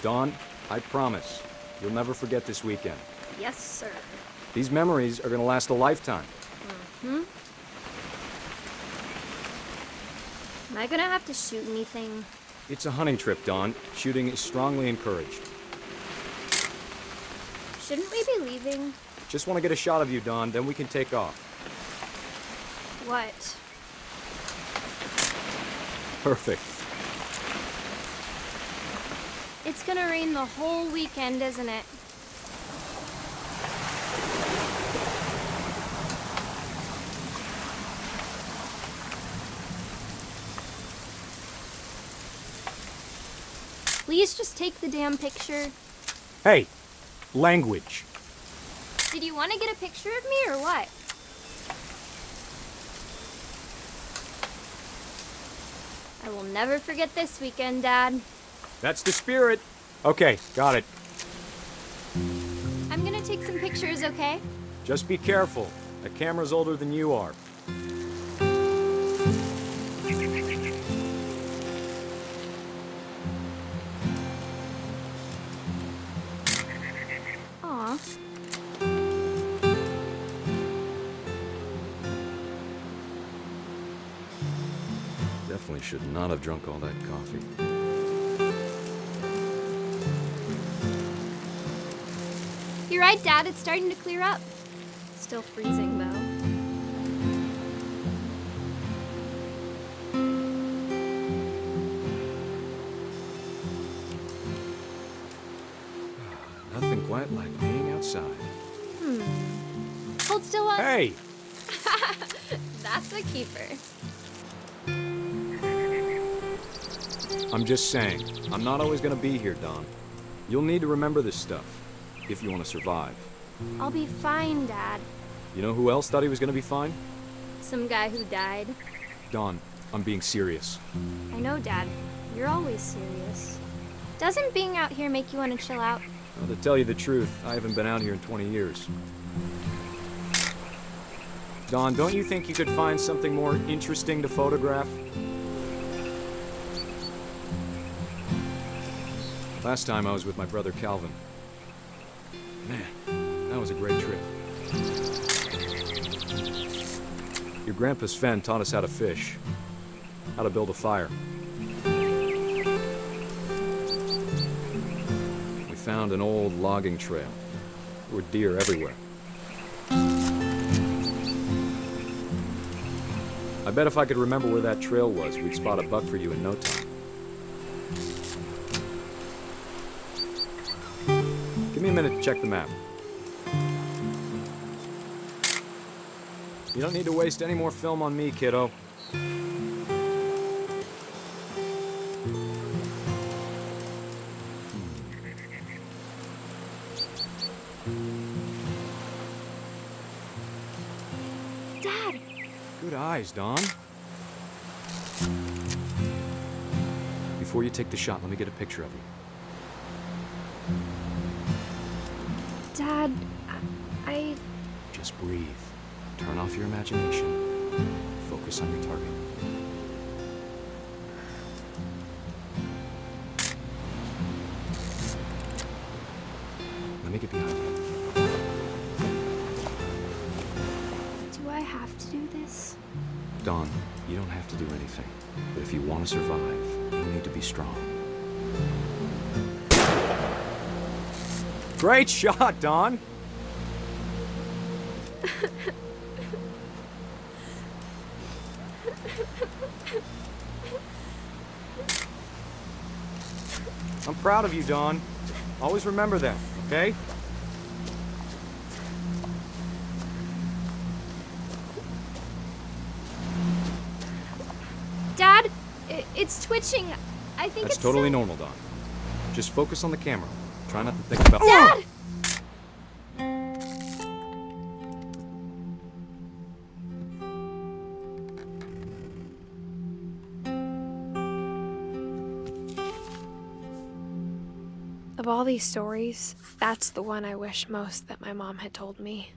Dawn, I promise, you'll never forget this weekend. Yes, sir. These memories are gonna last a lifetime. Am I gonna have to shoot anything? It's a hunting trip, Dawn. Shooting is strongly encouraged. Shouldn't we be leaving? Just want to get a shot of you, Dawn, then we can take off. What? Perfect. It's gonna rain the whole weekend, isn't it? Please just take the damn picture. Hey, language. Did you want to get a picture of me or what? I will never forget this weekend, Dad. That's the spirit. Okay, got it. I'm gonna take some pictures, okay? Just be careful. That camera's older than you are. Aw. Definitely should not have drunk all that coffee. You're right, Dad. It's starting to clear up. Still freezing, though. Nothing quite like being outside. Hold still on. Hey! That's a keeper. I'm just saying, I'm not always gonna be here, Don. You'll need to remember this stuff, if you want to survive. I'll be fine, Dad. You know who else thought he was gonna be fine? Some guy who died. Don, I'm being serious. I know, Dad. You're always serious. Doesn't being out here make you want to chill out? Well, to tell you the truth, I haven't been out here in 20 years. Don, don't you think you could find something more interesting to photograph? Last time I was with my brother Calvin. Man, that was a great trip. Your grandpa Sven taught us how to fish, how to build a fire. We found an old logging trail. There were deer everywhere. I bet if I could remember where that trail was, we'd spot a buck for you in no time. Give me a minute to check the map. You don't need to waste any more film on me, kiddo. Dad! Good eyes, Don. Before you take the shot, let me get a picture of you. Dad, I... Just breathe. Turn off your imagination. Focus on your target. Let me get behind you. Do I have to do this? Don, you don't have to do anything. But if you want to survive, you need to be strong. Great shot, Don! I'm proud of you, Don. Always remember that, okay? Dad, it's twitching. I think That's it's totally so... normal, Don. Just focus on the camera. Try not to think about... Dad! Of all these stories, that's the one I wish most that my mom had told me.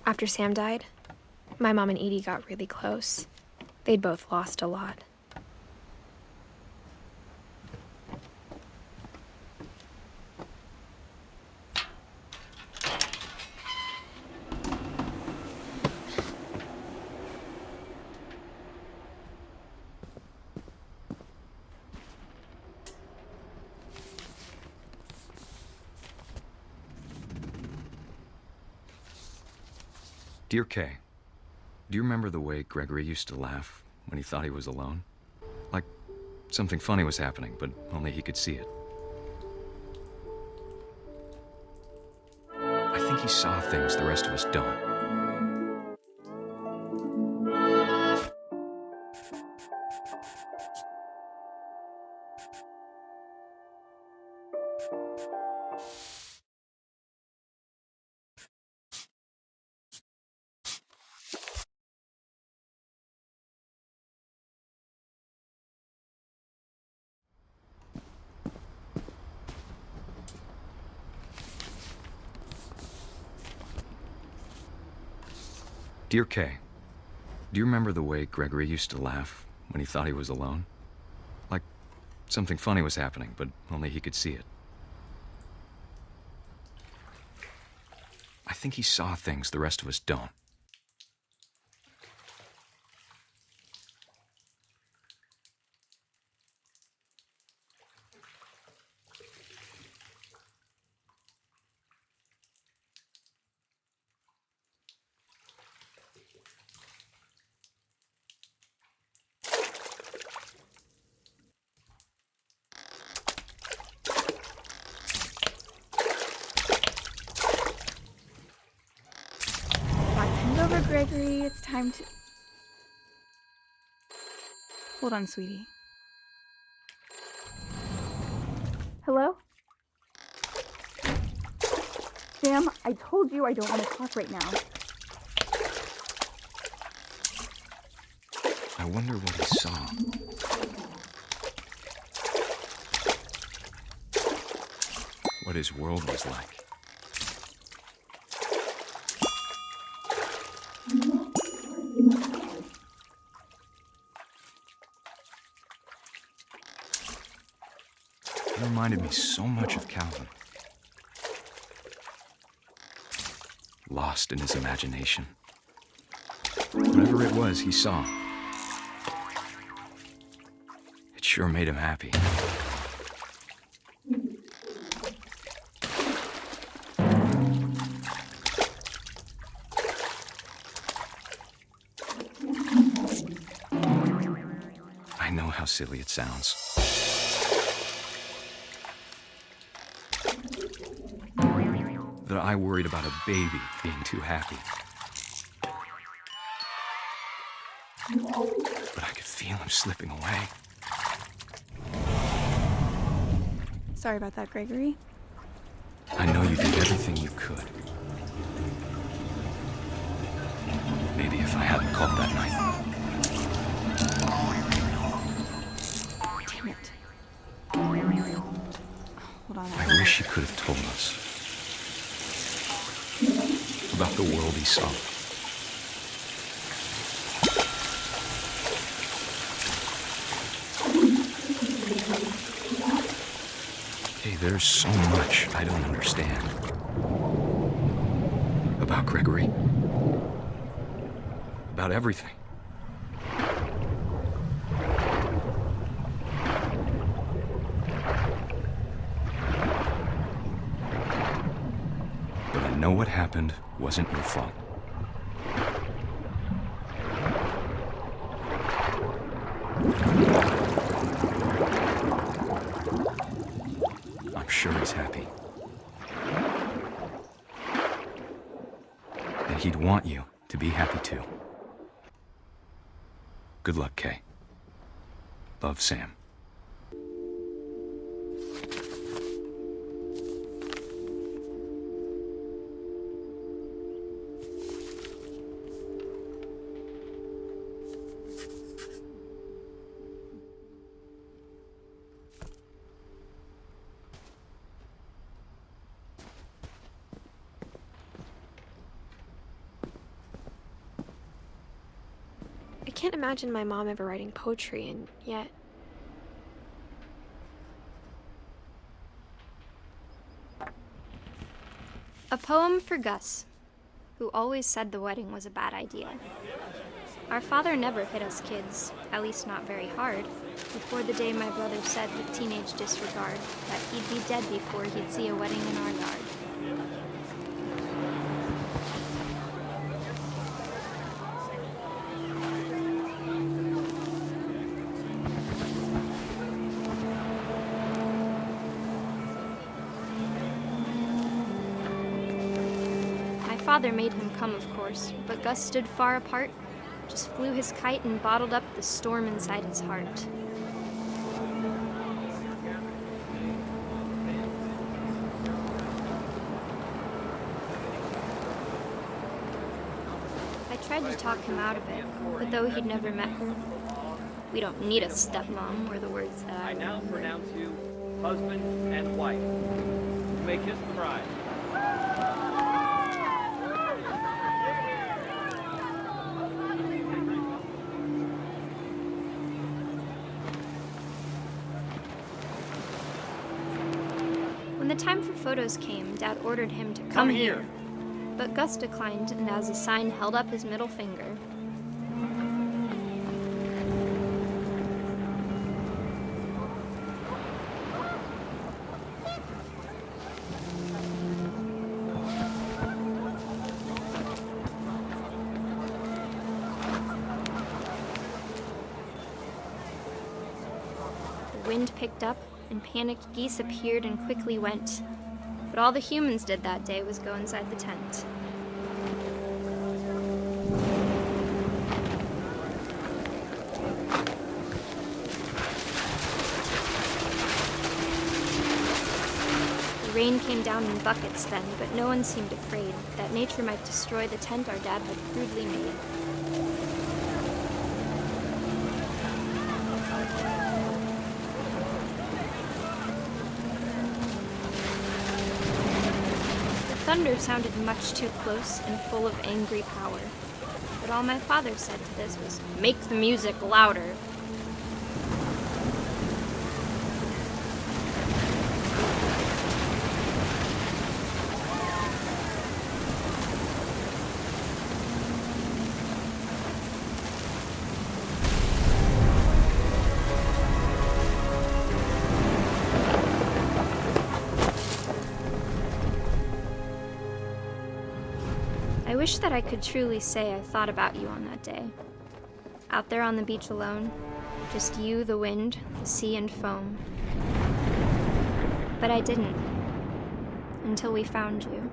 After Sam died, my mom and Edie got really close. They'd both lost a lot. Dear Kay, do you remember the way Gregory used to laugh when he thought he was alone? Like something funny was happening, but only he could see it. I think he saw things the rest of us don't. Dear Kay, do you remember the way Gregory used to laugh when he thought he was alone? Like something funny was happening, but only he could see it. I think he saw things the rest of us don't. Over, Gregory. It's time to... Hold on, sweetie. Hello? Sam, I told you I don't want to talk right now. I wonder what he saw. What his world was like. It reminded me so much of Calvin. Lost in his imagination. Whatever it was he saw, it sure made him happy. I know how silly it sounds. That I worried about a baby being too happy. But I could feel him slipping away. Sorry about that, Gregory. I know you did everything you could. Maybe if I hadn't called that night. Damn it. Hold on. I wish he could have told us about the world he saw. Hey, there's so much I don't understand about Gregory. About everything. But I know what happened wasn't your fault. I'm sure he's happy. And he'd want you to be happy too. Good luck, Kay. Love, Sam. I can't imagine my mom ever writing poetry, and yet... A poem for Gus, who always said the wedding was a bad idea. Our father never hit us kids, at least not very hard, before the day my brother said with teenage disregard that he'd be dead before he'd see a wedding in our yard. Father made him come, of course, but Gus stood far apart, just flew his kite and bottled up the storm inside his heart. I tried to talk him out of it, but though he'd never met her, we don't need a stepmom, were the words that I now pronounce you husband and wife. You may kiss the bride. the time for photos came, Dad ordered him to Come here. But Gus declined, and as a sign held up his middle finger. The wind picked up, and panicked geese appeared and quickly went. But all the humans did that day was go inside the tent. The rain came down in buckets then, but no one seemed afraid that nature might destroy the tent our dad had crudely made. Thunder sounded much too close and full of angry power. But all my father said to this was, "Make the music louder." I wish that I could truly say I thought about you on that day. Out there on the beach alone, just you, the wind, the sea, and foam. But I didn't, until we found you.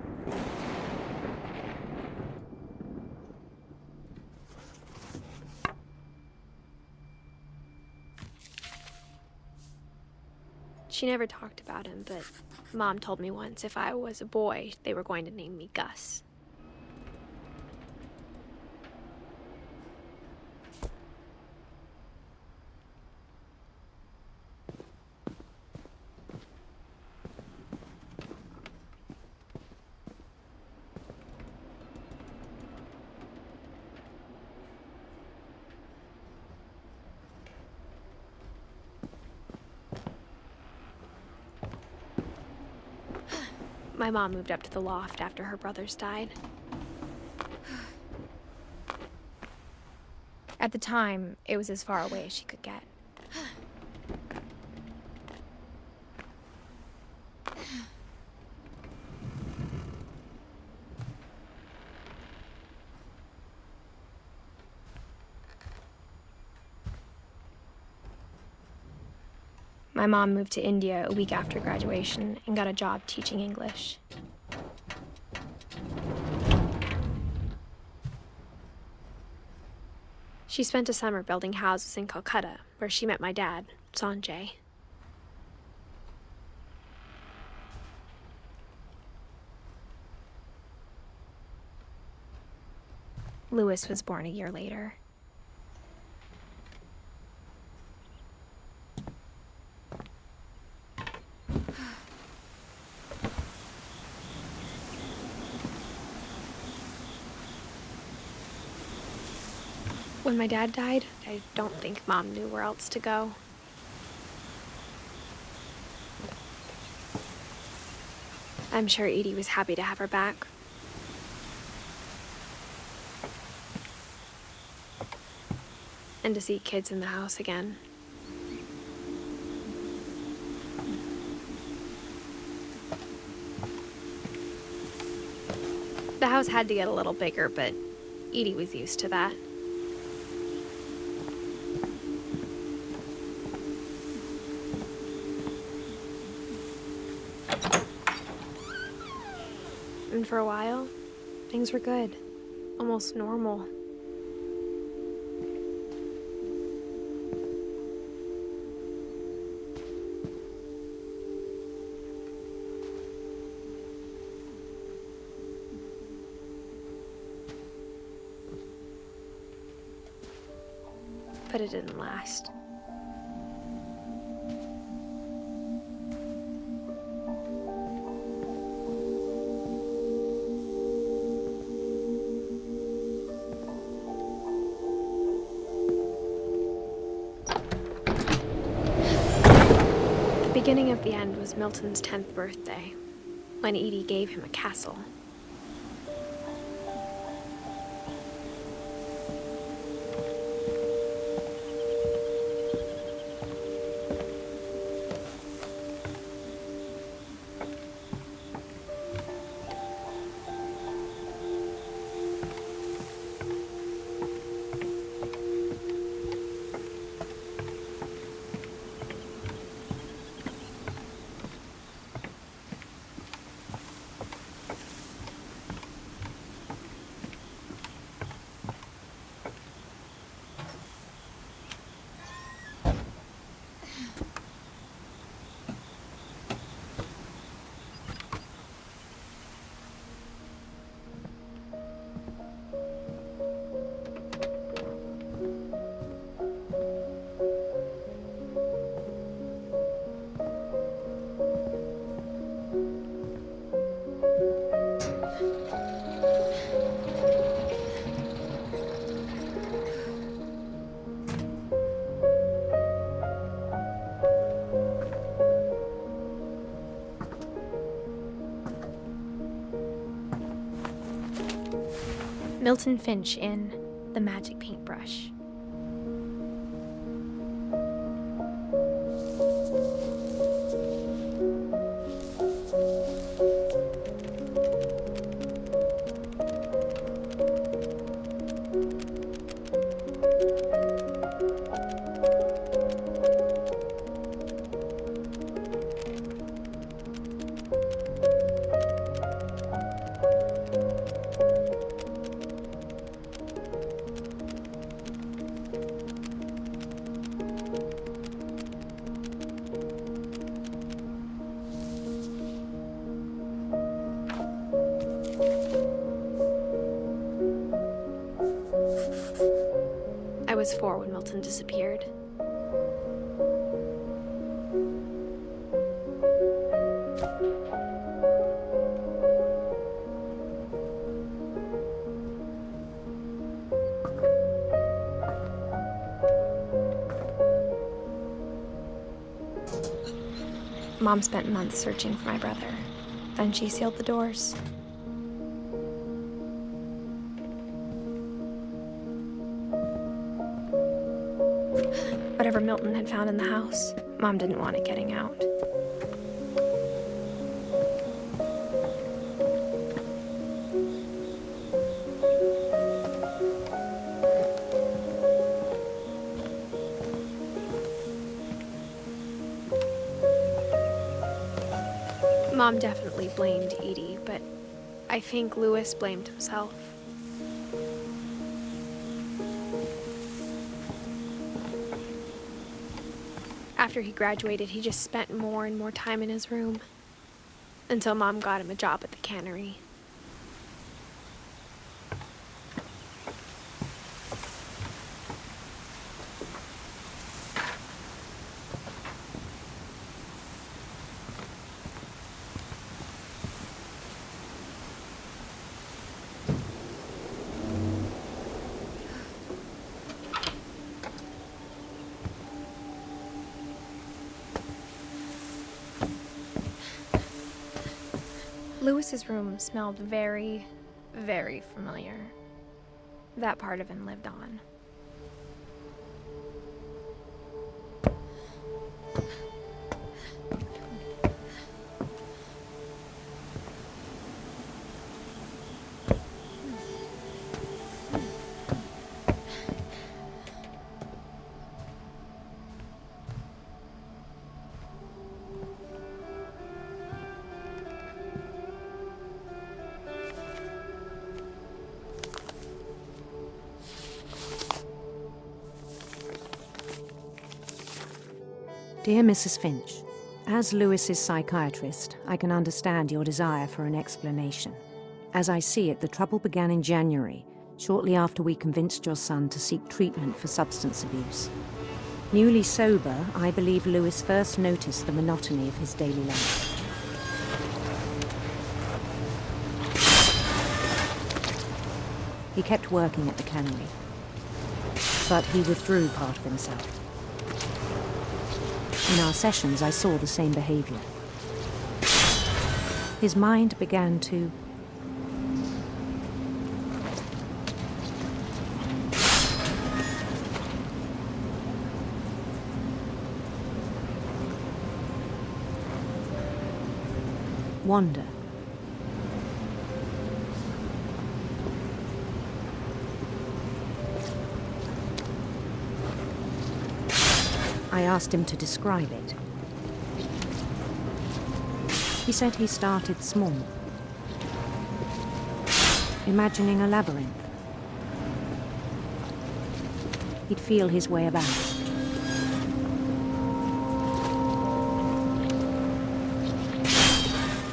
She never talked about him, but Mom told me once if I was a boy, they were going to name me Gus. My mom moved up to the loft after her brothers died. At the time, it was as far away as she could get. My mom moved to India a week after graduation and got a job teaching English. She spent a summer building houses in Calcutta, where she met my dad, Sanjay. Louis was born a year later. When my dad died, I don't think Mom knew where else to go. I'm sure Edie was happy to have her back. And to see kids in the house again. The house had to get a little bigger, but Edie was used to that. And for a while, things were good, almost normal. But it didn't last. beginning of the end was Milton's 10th birthday, when Edie gave him a castle. Milton Finch in The Magic Paintbrush. I was 4 when Milton disappeared. Mom spent months searching for my brother. Then she sealed the doors. Whatever Milton had found in the house, Mom didn't want it getting out. Mom definitely blamed Edie, but I think Louis blamed himself. After he graduated, he just spent more and more time in his room, until Mom got him a job at the cannery. Louis's room smelled very, very familiar. That part of him lived on. Dear Mrs. Finch, as Louis's psychiatrist, I can understand your desire for an explanation. As I see it, the trouble began in January, shortly after we convinced your son to seek treatment for substance abuse. Newly sober, I believe Louis first noticed the monotony of his daily life. He kept working at the cannery, but he withdrew part of himself. In our sessions, I saw the same behavior. His mind began to wander. I asked him to describe it. He said he started small, imagining a labyrinth. He'd feel his way about.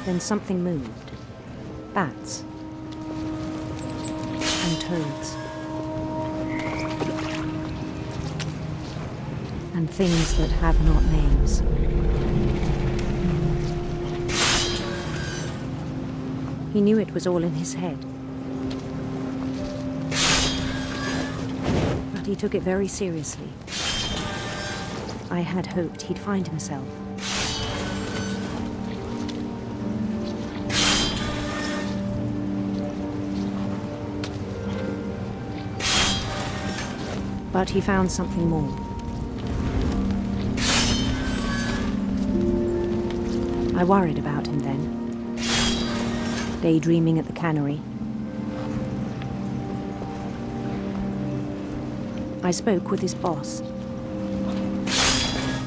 Then something moved. Bats. And toads. And things that have not names. He knew it was all in his head. But he took it very seriously. I had hoped he'd find himself. But he found something more. I worried about him then, daydreaming at the cannery. I spoke with his boss,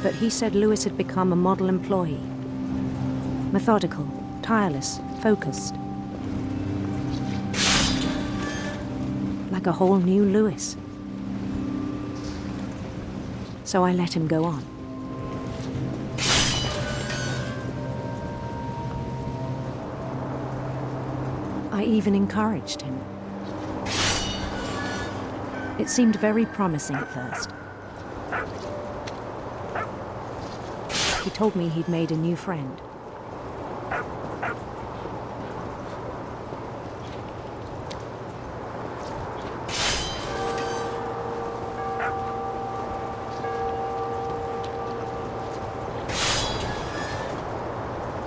but he said Lewis had become a model employee. Methodical, tireless, focused. Like a whole new Lewis. So I let him go on. I even encouraged him. It seemed very promising at first. He told me he'd made a new friend.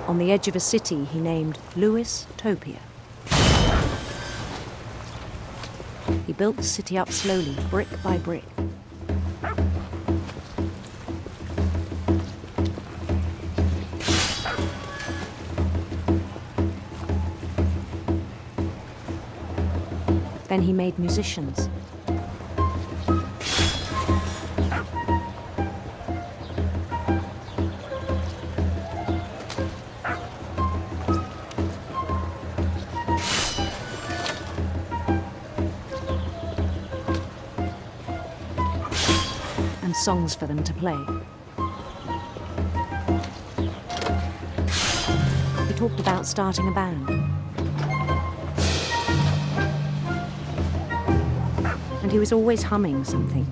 On the edge of a city he named Lewis Topia. He built the city up slowly, brick by brick. Then he made musicians. Songs for them to play. He talked about starting a band. And he was always humming something.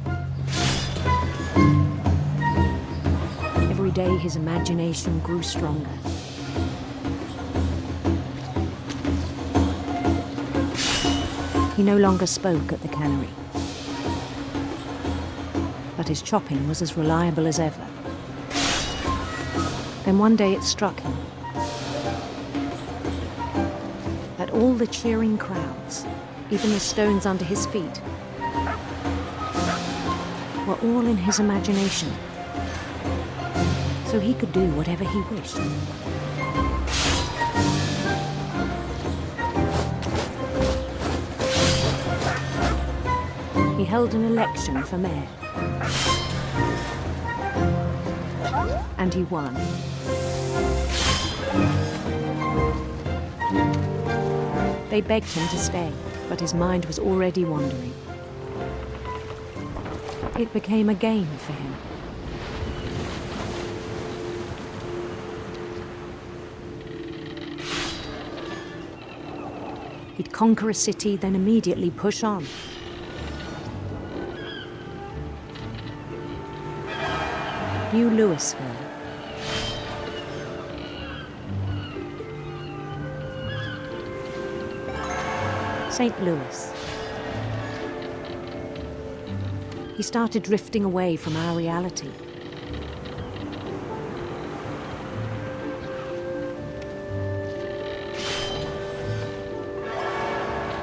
Every day his imagination grew stronger. He no longer spoke at the cannery. But his chopping was as reliable as ever. Then one day it struck him that all the cheering crowds, even the stones under his feet, were all in his imagination, so he could do whatever he wished. He held an election for mayor. And he won. They begged him to stay, but his mind was already wandering. It became a game for him. He'd conquer a city, then immediately push on. New Louisville. St. Louis. He started drifting away from our reality.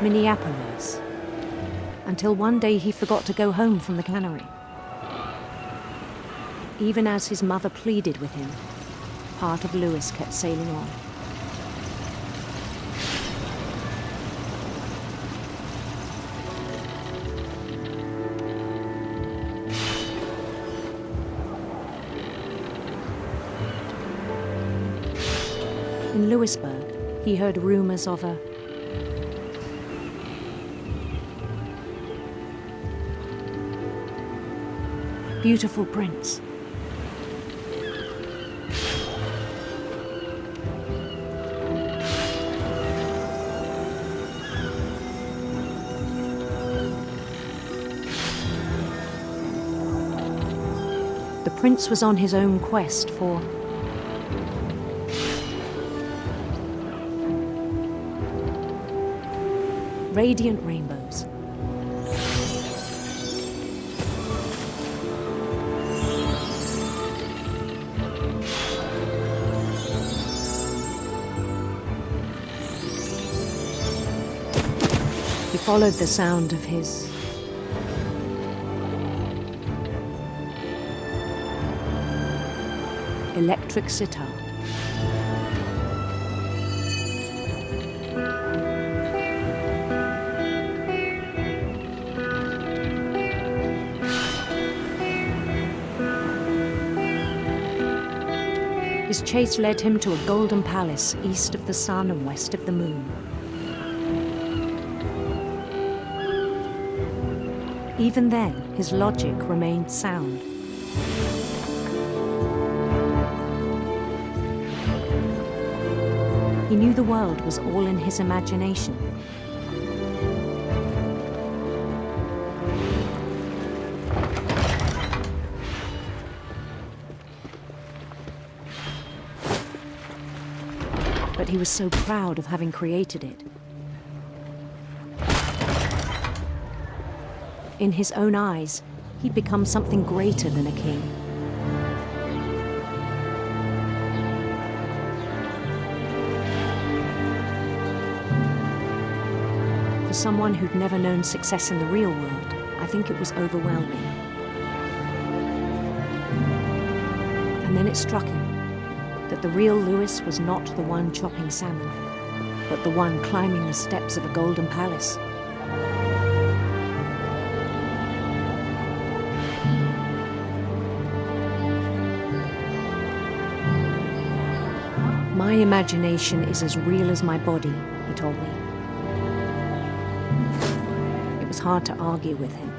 Minneapolis. Until one day he forgot to go home from the cannery. Even as his mother pleaded with him, part of Lewis kept sailing on. In Lewisburg, he heard rumors of a beautiful prince. The prince was on his own quest for radiant rainbows. He followed the sound of his electric sitar. His chase led him to a golden palace east of the sun and west of the moon. Even then, his logic remained sound. He knew the world was all in his imagination. But he was so proud of having created it. In his own eyes, he'd become something greater than a king. For someone who'd never known success in the real world, I think it was overwhelming. And then it struck him that the real Lewis was not the one chopping salmon, but the one climbing the steps of a golden palace. My imagination is as real as my body, he told me. It was hard to argue with him.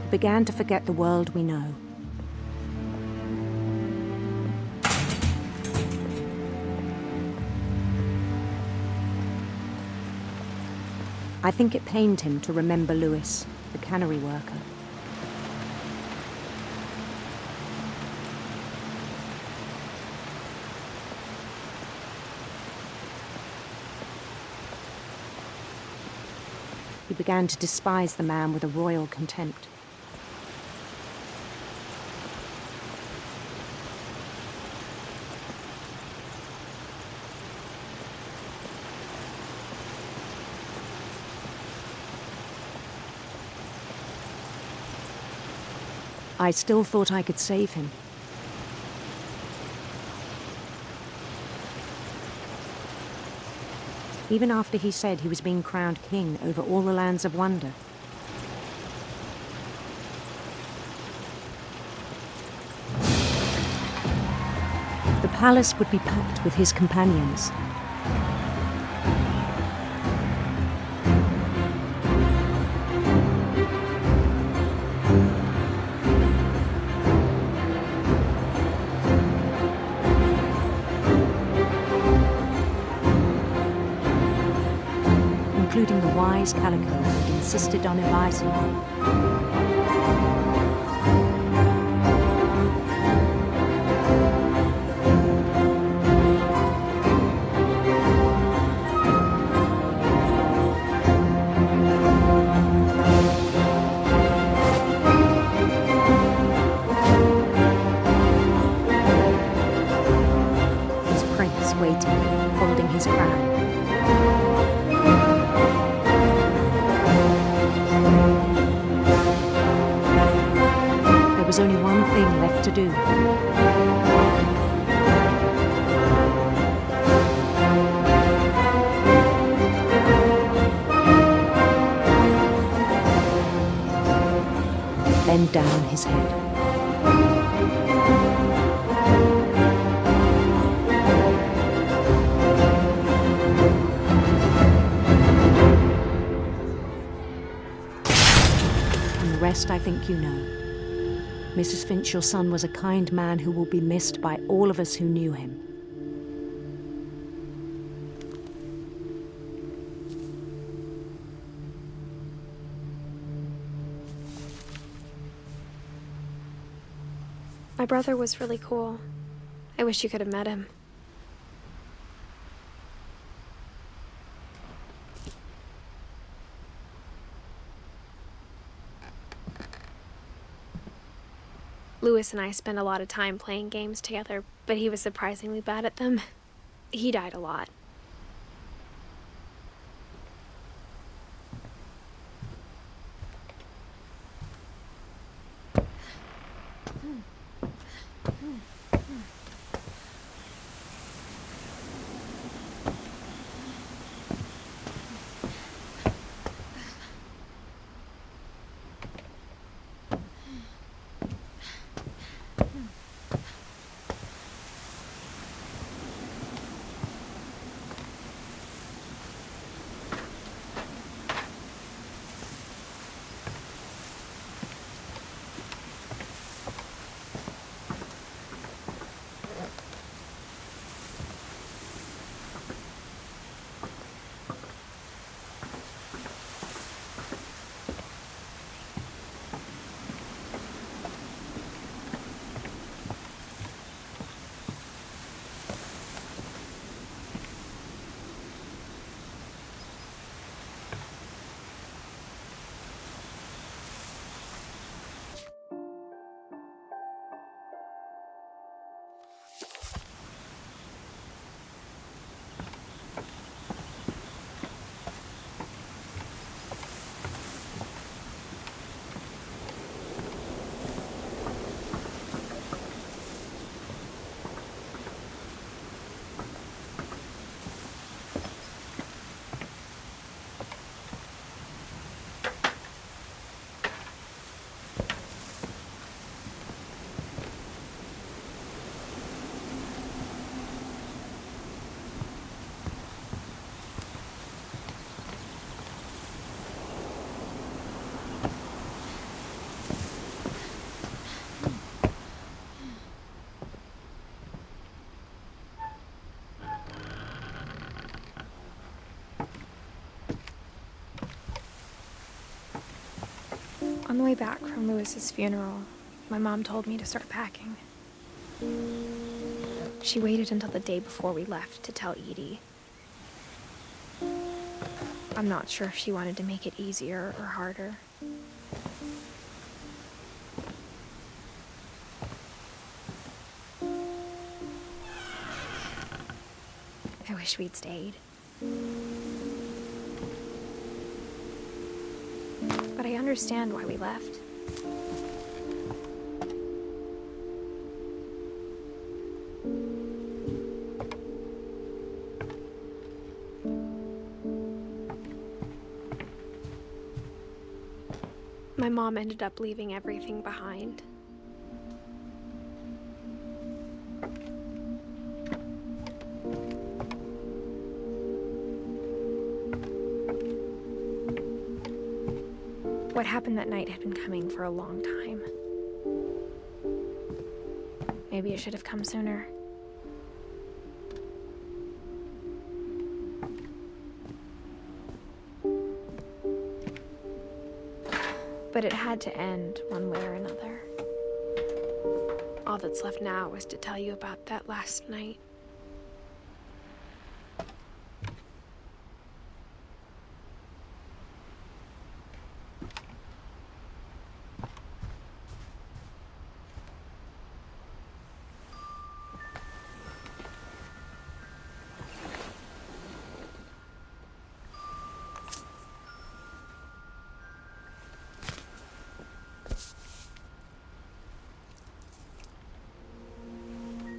He began to forget the world we know. I think it pained him to remember Lewis, the cannery worker. He began to despise the man with a royal contempt. I still thought I could save him. Even after he said he was being crowned king over all the lands of wonder. The palace would be packed with his companions. Including the wise Calico who had insisted on advising him. bowed down his head. And the rest I think you know. Mrs. Finch, your son was a kind man who will be missed by all of us who knew him. My brother was really cool. I wish you could have met him. Lewis and I spent a lot of time playing games together, but he was surprisingly bad at them. He died a lot. On the way back from Lewis's funeral, my mom told me to start packing. She waited until the day before we left to tell Edie. I'm not sure if she wanted to make it easier or harder. I wish we'd stayed. But I understand why we left. My mom ended up leaving everything behind. What happened that night had been coming for a long time. Maybe it should have come sooner. But it had to end one way or another. All that's left now is to tell you about that last night.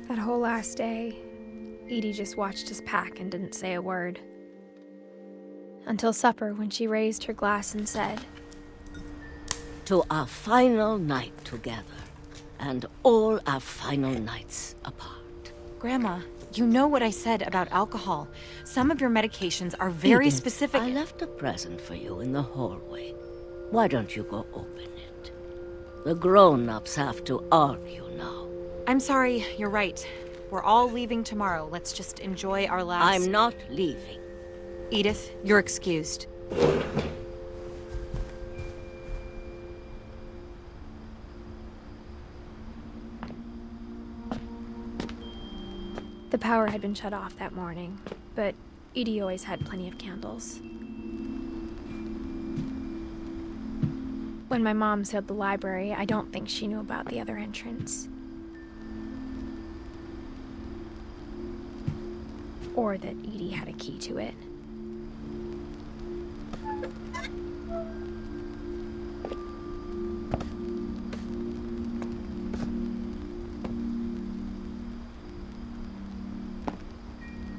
That whole last day, Edie just watched us pack and didn't say a word. Until supper, when she raised her glass and said, To our final night together, and all our final nights apart. Grandma, you know what I said about alcohol. Some of your medications are very Edith, specific. I left a present for you in the hallway. Why don't you go open it? The grown-ups have to argue now. I'm sorry, you're right. We're all leaving tomorrow. Let's just enjoy our last... I'm not leaving. Edith, you're excused. The power had been shut off that morning, but Edie always had plenty of candles. When my mom sealed the library, I don't think she knew about the other entrance. Or that Edie had a key to it.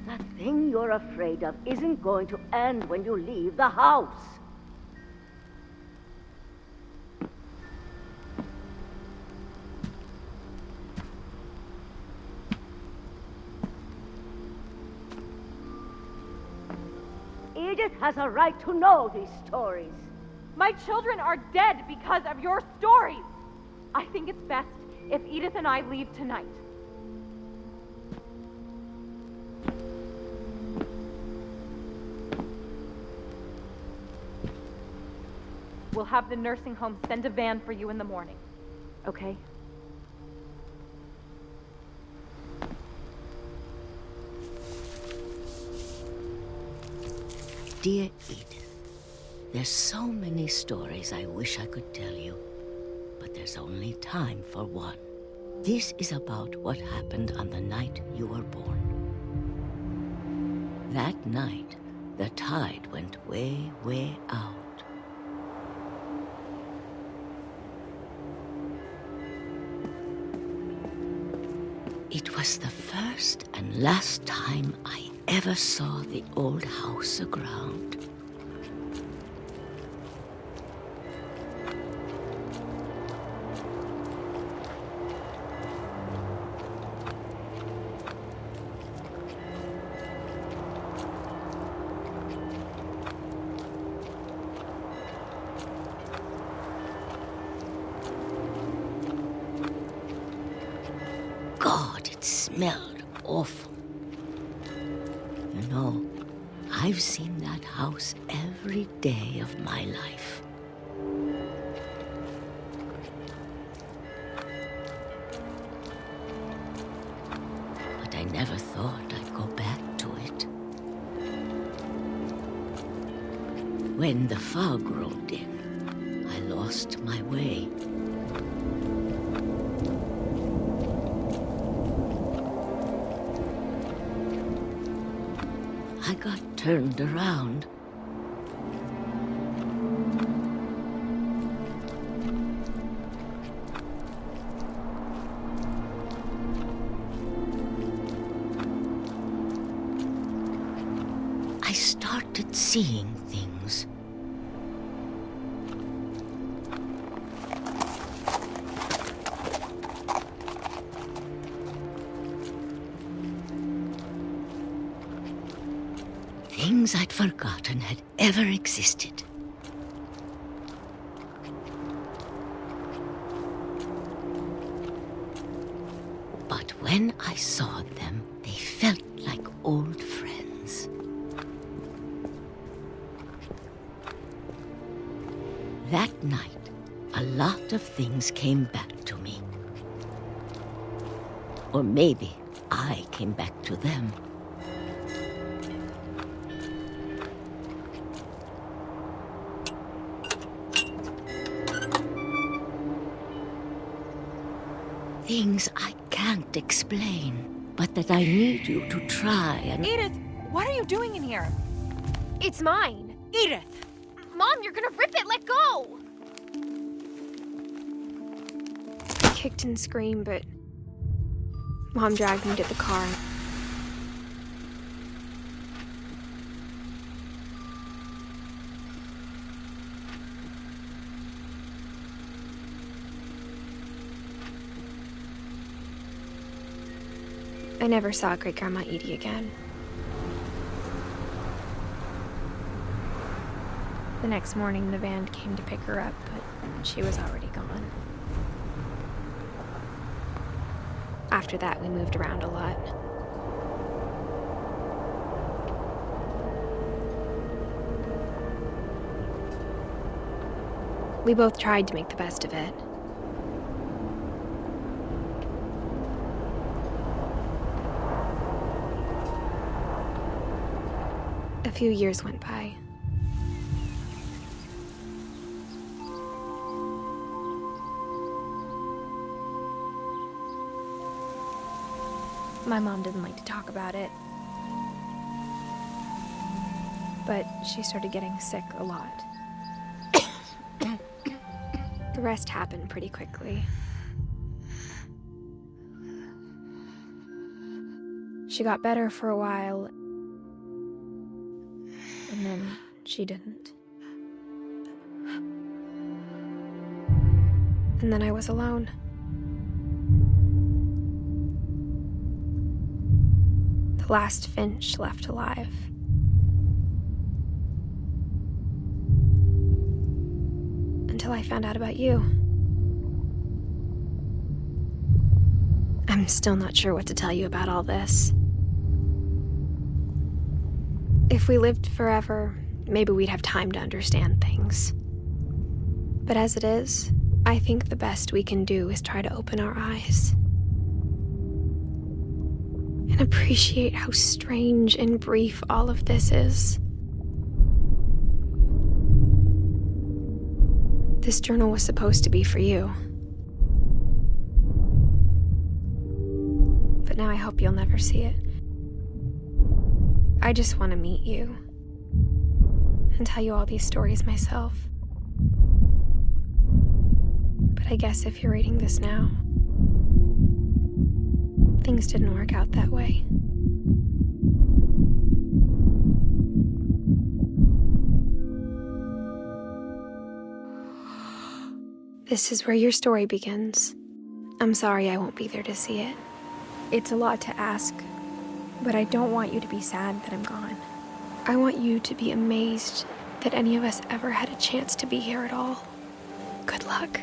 That thing you're afraid of isn't going to end when you leave the house. Edith has a right to know these stories. My children are dead because of your stories. I think it's best if Edith and I leave tonight. We'll have the nursing home send a van for you in the morning, okay? Dear Edith, there's so many stories I wish I could tell you, but there's only time for one. This is about what happened on the night you were born. That night, the tide went way, way out. It was the first and last time I ever saw the old house aground. God, it smelled awful. You know, I've seen that house every day of my life. But I never thought I'd go back to it. When the fog rolled in, I lost my way. I got turned around. I started seeing things. Things I'd forgotten had ever existed. But when I saw them, they felt like old friends. That night, a lot of things came back to me. Or maybe I came back to them. Things I can't explain, but that I need you to try and... Edith, what are you doing in here? It's mine. Edith! Mom, you're gonna rip it! Let go! I kicked and screamed, but Mom dragged me to the car. I never saw Great-Grandma Edie again. The next morning, the van came to pick her up, but she was already gone. After that, we moved around a lot. We both tried to make the best of it. A few years went by. My mom didn't like to talk about it, but she started getting sick a lot. The rest happened pretty quickly. She got better for a while, and then she didn't. And then I was alone. The last Finch left alive. Until I found out about you. I'm still not sure what to tell you about all this. If we lived forever, maybe we'd have time to understand things. But as it is, I think the best we can do is try to open our eyes. And appreciate how strange and brief all of this is. This journal was supposed to be for you. But now I hope you'll never see it. I just want to meet you and tell you all these stories myself. But I guess if you're reading this now, things didn't work out that way. This is where your story begins. I'm sorry I won't be there to see it. It's a lot to ask, but I don't want you to be sad that I'm gone. I want you to be amazed that any of us ever had a chance to be here at all. Good luck.